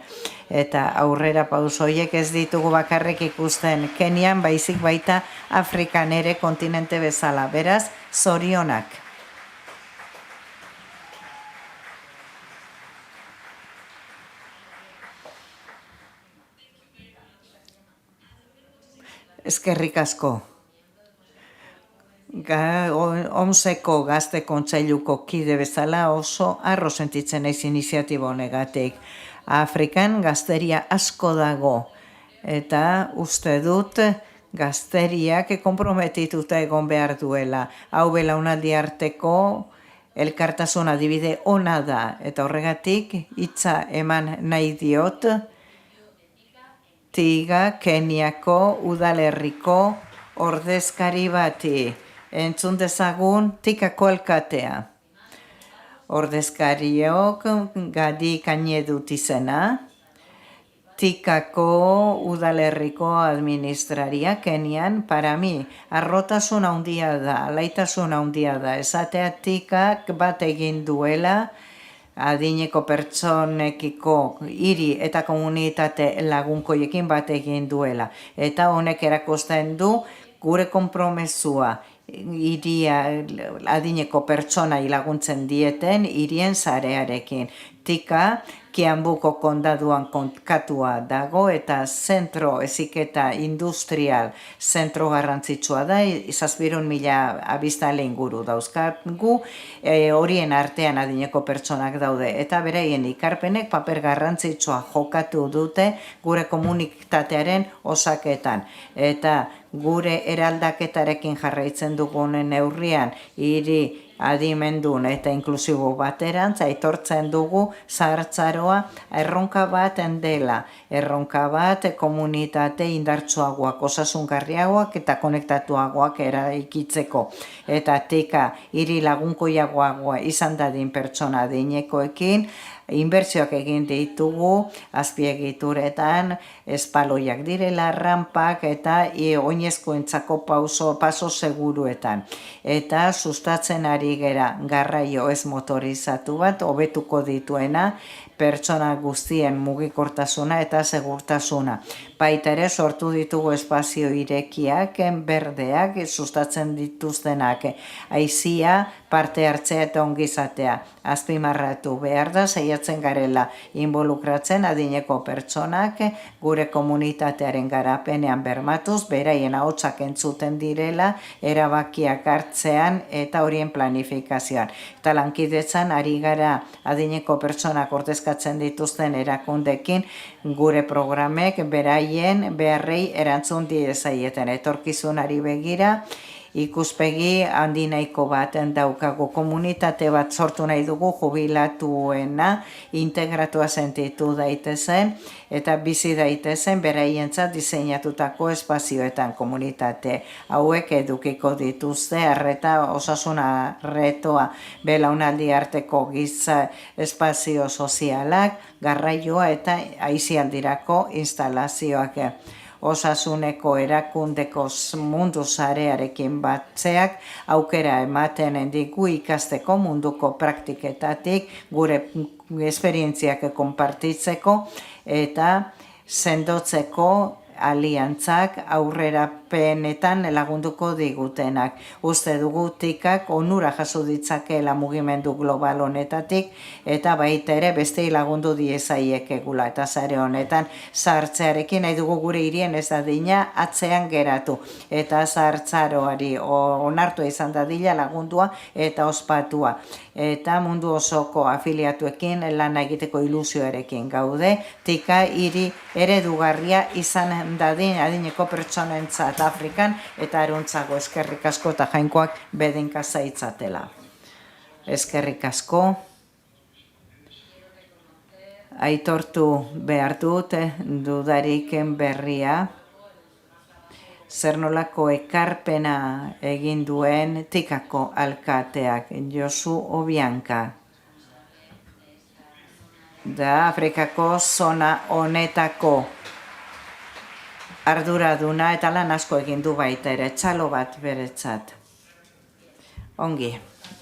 [SPEAKER 2] Eta aurrera pauso horiek ez ditugu bakarrik ikusten Kenian, baizik baita Afrikan ere kontinente bezala, beraz, zorionak. Eskerrik asko. OMS-eko gazte kontseiluko kide bezala oso harro sentitzen naiz iniziatiba honegatik. Afrikan gazteria asko dago eta uste dut gazteriak konprometituta egon behar duela. Hau belaunaldi arteko elkartasun adibide ona da eta horregatik hitza eman nahi diot Tiga, Keniako udalerriko ordezkari bati. Entzun dezagun Tikako alkatea. Ordezkariok Gadi Kainedut izena. Tikako udalerriko administraria Kenian, para mi, arrotasun handia da, alaitasun handia da. Esatea Tikak bat egin duela, adineko pertsonekiko hiri eta komunitate lagunkoiekin bat egin duela. Eta honek erakusten du gure konpromesua hiria adineko pertsonai laguntzen dieten hirien sarearekin. Tika, Kiambuko kondaduan konkatua dago eta zentro heziketa industrial zentro garrantzitsua da, 7.000 abiztale inguru dauzkagu, horien artean adineko pertsonak daude eta beraien ikarpenek paper garrantzitsua jokatu dute gure komunitatearen osaketan. Eta gure eraldaketarekin jarraitzen dugunen neurrian hiri adimendun eta inklusibo baterantz aitortzen dugu zahartzaroa erronka bat dela. Erronka bat komunitate indartsuagoak, osasungarriagoak eta konektatuagoak eraikitzeko. Eta Tika hiri lagunkoiagoa izan dadin pertsona adinekoekin, inbertsioak egin ditugu azpiegituretan, espaloiak direla, rampak eta oinezkoentzako paso seguruetan. Eta sustatzen ari gera garraio ez motorizatu bat, hobetuko dituena, pertsona guztien mugikortasuna eta segurtasuna. Baita ere sortu ditugu espazio irekiak, berdeak, sustatzen dituztenak, aizia, parte hartzea eta ongizatea. Azpimarratu behar da, saiatzen garela involukratzen adineko pertsonak gure komunitatearen garapenean bermatuz, beraien ahotsak entzuten direla, erabakiak hartzean eta horien planifikazioan. Eta lankidetzan ari gara adineko pertsonak ordezkatzen dituzten erakundekin gure programek beraien beharrei erantzun diezaieten etorkizunari begira, ikuspegi handi nahiko bat daukagu. Komunitate bat sortu nahi dugu jubilatuena integratua sentitu daitezen eta bizi daitezen beraientzat diseinatutako espazioetan. Komunitate hauek edukiko dituzte arreta osasuna retoa belaunaldi arteko giza espazio sozialak, garraioa eta aisialdirako instalazioak. Osasuneko erakundeko mundu sarearekin batzeak aukera ematen digu ikasteko munduko praktiketatik gure esperientziak konpartitzeko eta sendotzeko aliantzak aurrerapenetan lagunduko digutenak. Uste dugu tikak onura jaso ditzakela mugimendu global honetatik eta baita ere bestei lagundu diezaiekegula. Eta sare honetan sartzearekin nahi dugu gure hirien ez dadina atzean geratu. Eta sartzaroari onartua izan dadila lagundua eta ospatua. Eta mundu osoko afiliatuekin lan egiteko ilusioarekin gaude. Tika hiri eredugarria izan dadin adineko pertsonentzat Afrikan eta aruntzago. Eskerrik asko eta jainkoak bedinka zaitzatela. Eskerrik asko. Aitortu behar dut dudariken berria. Zer nolako ekarpena egin duen tikako alkateak Josu Obianka. Da Afrikako zona honetako arduraduna eta lan asko egin du baita ere, txalo bat beretzat. Ongi,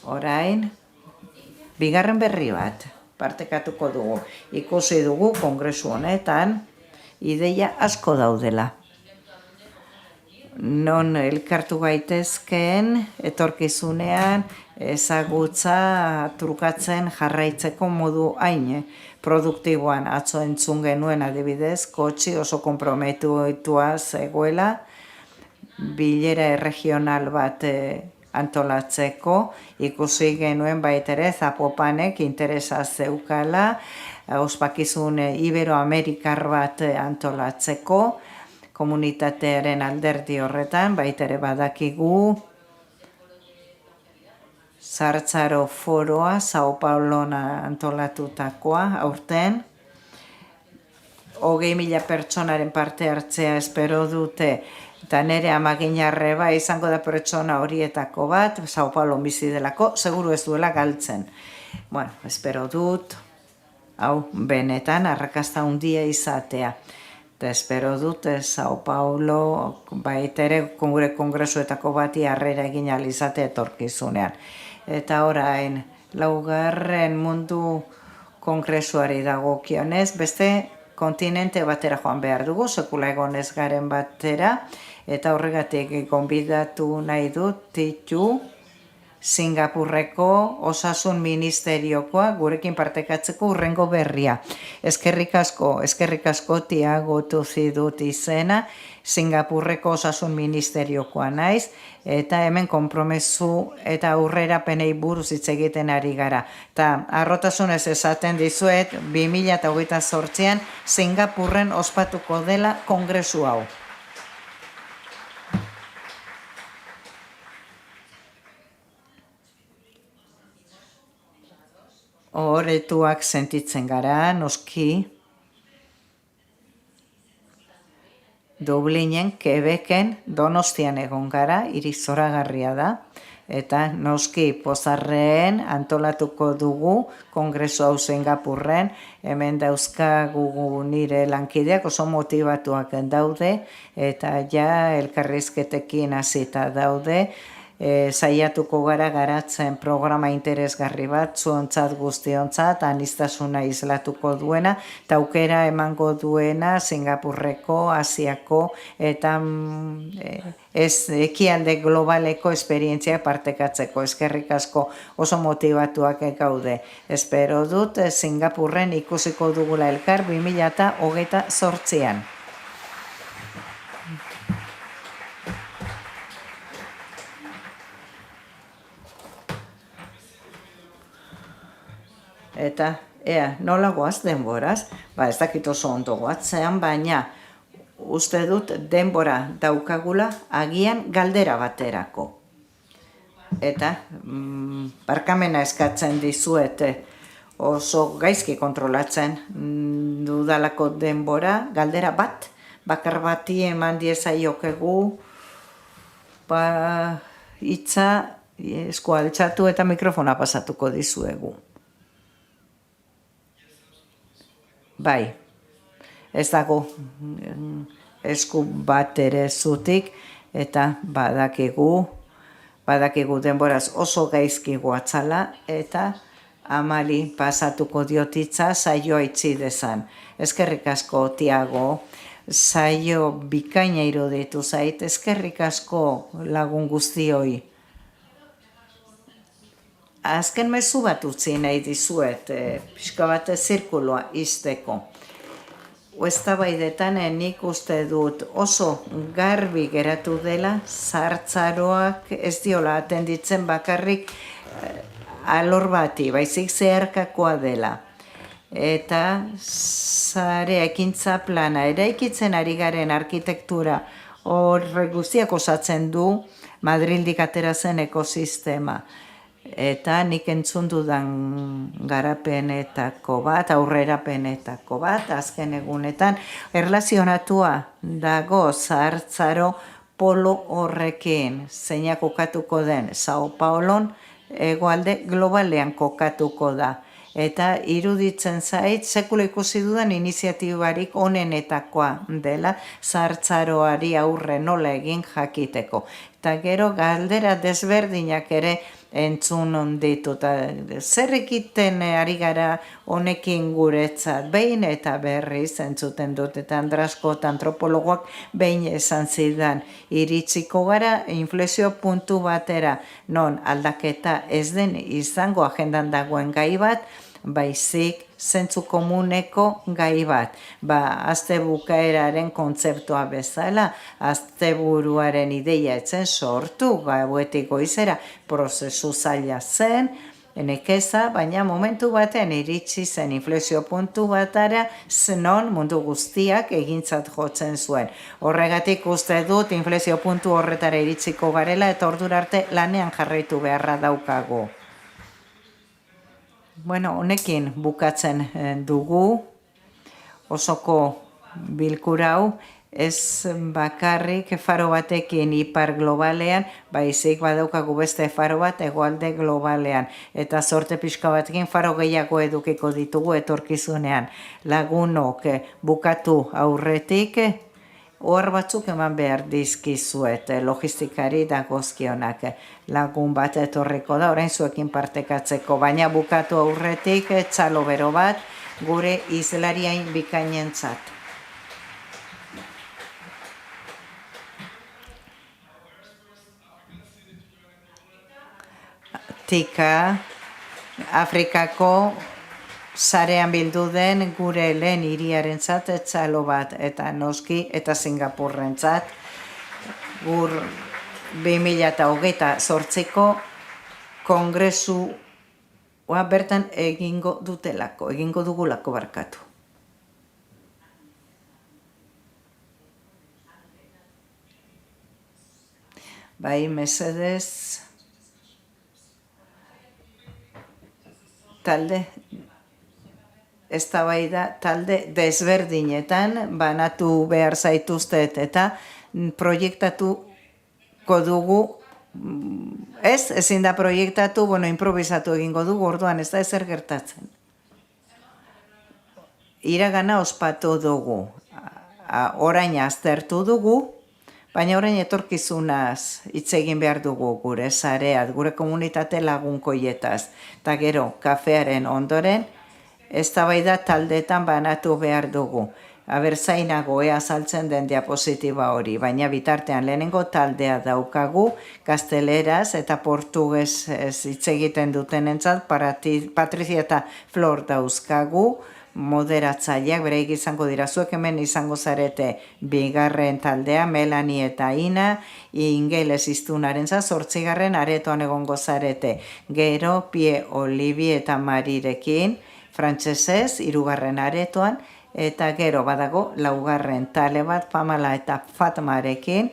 [SPEAKER 2] orain, bigarren berri bat partekatuko dugu. Ikusi dugu kongresu honetan, ideia asko daudela. Non elkartu gaitezkeen, etorkizunean, ezagutza trukatzen jarraitzeko modu hain produktiboan. Atzo entzun genuen adibidez, kotxi oso konprometutua zegoela, bilera regional bat antolatzeko, ikusi genuen baita ere Zapopanek interesa zeukala, ospakizun Iberoamerikar bat antolatzeko, komunitatearen alderdi horretan, baita ere badakigu, Zartzaro foroa, Sao Paulon antolatutakoa, aurten, 20.000 pertsonaren parte hartzea espero dute, eta nire amaginarreba izango da pertsona horietako bat, Sao Paulo bizi delako, seguru ez duela galtzen. Bueno, espero dut, hau, benetan, arrakasta handia izatea. Eta espero dut, Sao Paulo, baita ere, gure kongresuetako bati harrera egin alizatea etorkizunean. Eta orain, laugarren mundu kongresuari dagokionez, beste kontinente batera joan behar dugu, sekula egonez garen batera, eta horregatik gonbidatu nahi dut Titu, Singapurreko osasun ministeriokoa gurekin partekatzeko urrengo berria. Eskerrik asko Tiago dut izena, Singapurreko osasun ministeriokoa naiz, eta hemen konpromezu eta aurrerapenei buruz hitz egiten ari gara. Eta harrotasunez esaten dizuet, 2028an Singapurren ospatuko dela kongresu hau. Horretuak sentitzen gara, noski, Dublinen, Quebecen, Donostian egon gara, hiri zoragarria da, eta noski pozarreen antolatuko dugu kongresu hau Singapurren, hemen dauzkagu nire lankideak oso motivatuak daude, eta ja elkarrizketekin hasita daude, saiatuko gara garatzen programa interesgarri bat, zuontzat guztiontzat, aniztasuna islatuko duena, eta aukera emango duena Singapurreko, Asiako eta ekialde globaleko esperientzia partekatzeko. Eskerrik asko oso motivatuak gaude. Espero dut Singapurren ikusiko dugula elkar 2028an. Eta, nola goaz denboraz, ez dakit oso ondo goatzean, baina uste dut denbora daukagula agian galdera baterako. eta barkamena eskatzen dizuet oso gaizki kontrolatzen dudalako denbora, galdera bat, bakar bati eman diezaiokegu, hitza eskua altxatu eta mikrofona pasatuko dizuegu. Bai, ez dago esku bat ere zutik, eta badakigu denboraz oso gaizki goatzala, eta Amali pasatuko diotitza saioa itzi dezan. Eskerrik asko, Tiago, saio bikaina iruditu zait, eskerrik asko lagun guztioi. Azken mezu bat utzi nahi dizuet, pixka bat zirkuloa izteko. Eztabaidetan nik uste dut oso garbi geratu dela, zahartzaroak ez diola atenditzen bakarrik alor bati, baizik zeharkakoa dela. Eta zare ekintza plana, eraikitzen ari garen arkitektura horre guztiak osatzen du Madrildik atera zen ekosistema. Eta nik entzun dudan garapenetako bat, aurrerapenetako bat, azken egunetan, erlazionatua dago zahartzaro polo horrekin, zeinak kokatuko den Sao Paulon, hegoalde globalean kokatuko da. Eta iruditzen zait, sekula ikusi dudan iniziatibarik onenetakoa dela, zahartzaroari aurre nola egin jakiteko. Eta gero galdera desberdinak ere entzun ditu. Zer egiten ari gara honekin guretzat, behin eta berriz entzuten dut, eta Andrasko antropologoak behin esan zidan, iritsiko gara inflexio puntu batera, non aldaketa ez den izango agendan dagoen gai bat, baizik zentzu komuneko gai bat. Azte bukaeraren kontzeptua bezala, asteburuaren ideia etzen sortu, gauetik goizera, prozesu zaila zen, nekeza, baina momentu batean iritsi zen inflexio puntu batara, zenon mundu guztiak egintzat jotzen zuen. Horregatik uste dut inflexio puntu horretara iritsiko garela, eta ordura arte lanean jarraitu beharra daukagu. Bueno, honekin bukatzen dugu osoko bilkura hau, ez bakarrik faro batekin ipar globalean, baizik badaukagu beste faro bat hegoalde globalean. Eta sorte pixka batekin faro gehiago edukiko ditugu etorkizunean. Lagunok bukatu aurretik, ohar batzuk eman behar dizkizuet, logistikari dagozkionak. Lagun bat etorriko da, orain zuekin partekatzeko, baina bukatu aurretik txalo bero bat gure izlariain bikainentzat. Tika, Afrikako sarean bildu den gure lehen hiriarentzat txalo bat, eta noski eta Singapurrentzat gur 2028ko kongresua bertan egingo dugulako barkatu. Bai, mesedez, eztabaida talde desberdinetan banatu behar zaituztet eta proiektatuko dugu, ezin da proiektatu, improvisatu egingo dugu, orduan ez da ezer gertatzen. Iragana ospatu dugu, orain aztertu dugu, baina orain etorkizunaz hitz egin behar dugu gure sareat, gure komunitate lagunkoietaz, eta gero kafearen ondoren, eztabaida taldetan banatu behar dugu. Aber zainago azaltzen den diapositiba hori, baina bitartean lehenengo taldea daukagu, gazteleraz eta portugez hitz egiten dutenentzat, Patrizia eta Flor dauzkagu, moderatzaileak, bereik izango dira, zuek hemen izango zarete bigarren taldea, Melanie eta Ina, ingeles iztunaren za, 8. aretoan egongo zarete, gero Pie, Olivier eta Marirekin, frantsesez, 3. aretoan, eta gero badago 4. tale bat, Pamela eta Fatmarekin,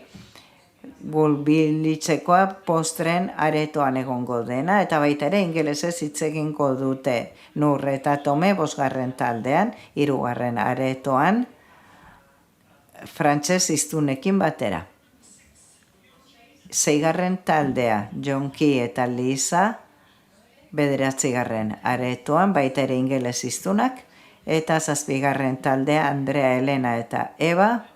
[SPEAKER 2] Gulbilitzekoa postren aretoan egongo dena, eta baita ere ingelesez hitz egingo dute Nur eta Tome 5. taldean, 3. aretoan, frantses hiztunekin batera. 6. taldea Jonki eta Lisa, 9. aretoan, baita ere ingeles hiztunak, eta 7. taldea Andrea, Elena eta Eva,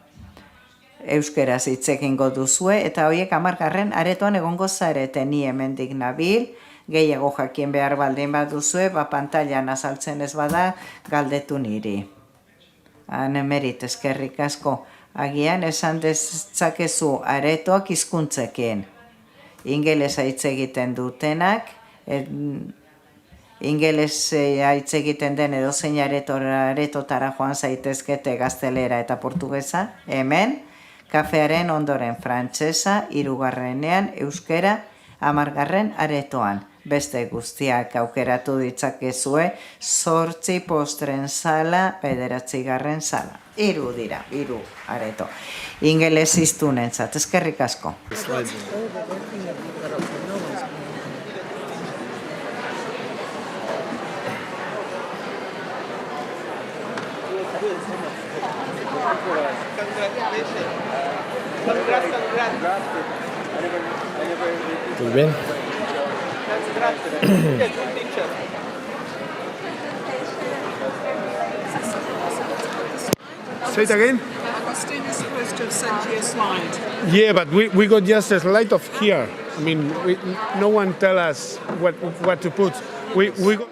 [SPEAKER 2] euskeraz hitz egingo duzue, eta horiek 10. aretoan egongo zarete. Ni hemendik nabil, gehiago jakin behar baldin baduzue, pantailan azaltzen ez bada, galdetu niri. Merit, eskerrik asko. Agian esan dezakezu aretoak hizkuntzekin. Ingelesa hitz egiten dutenak, ingelesa hitz egiten den edozein aretotara joan zaitezkete gaztelera eta portugesa, hemen, kafearen ondoren frantsesa, 3. euskera, 10. aretoan. Beste guztiak aukeratu ditzakezue, 8 postren sala, 9. sala. 3 dira, 3 areto. Ingeles hiztunentzat, eskerrik asko.
[SPEAKER 1] Muy bien.
[SPEAKER 3] Say it again?
[SPEAKER 4] Agustin is supposed to have sent you a slide.
[SPEAKER 3] Yeah, but we got just a slide of here. I mean, no one tell us what to put. We got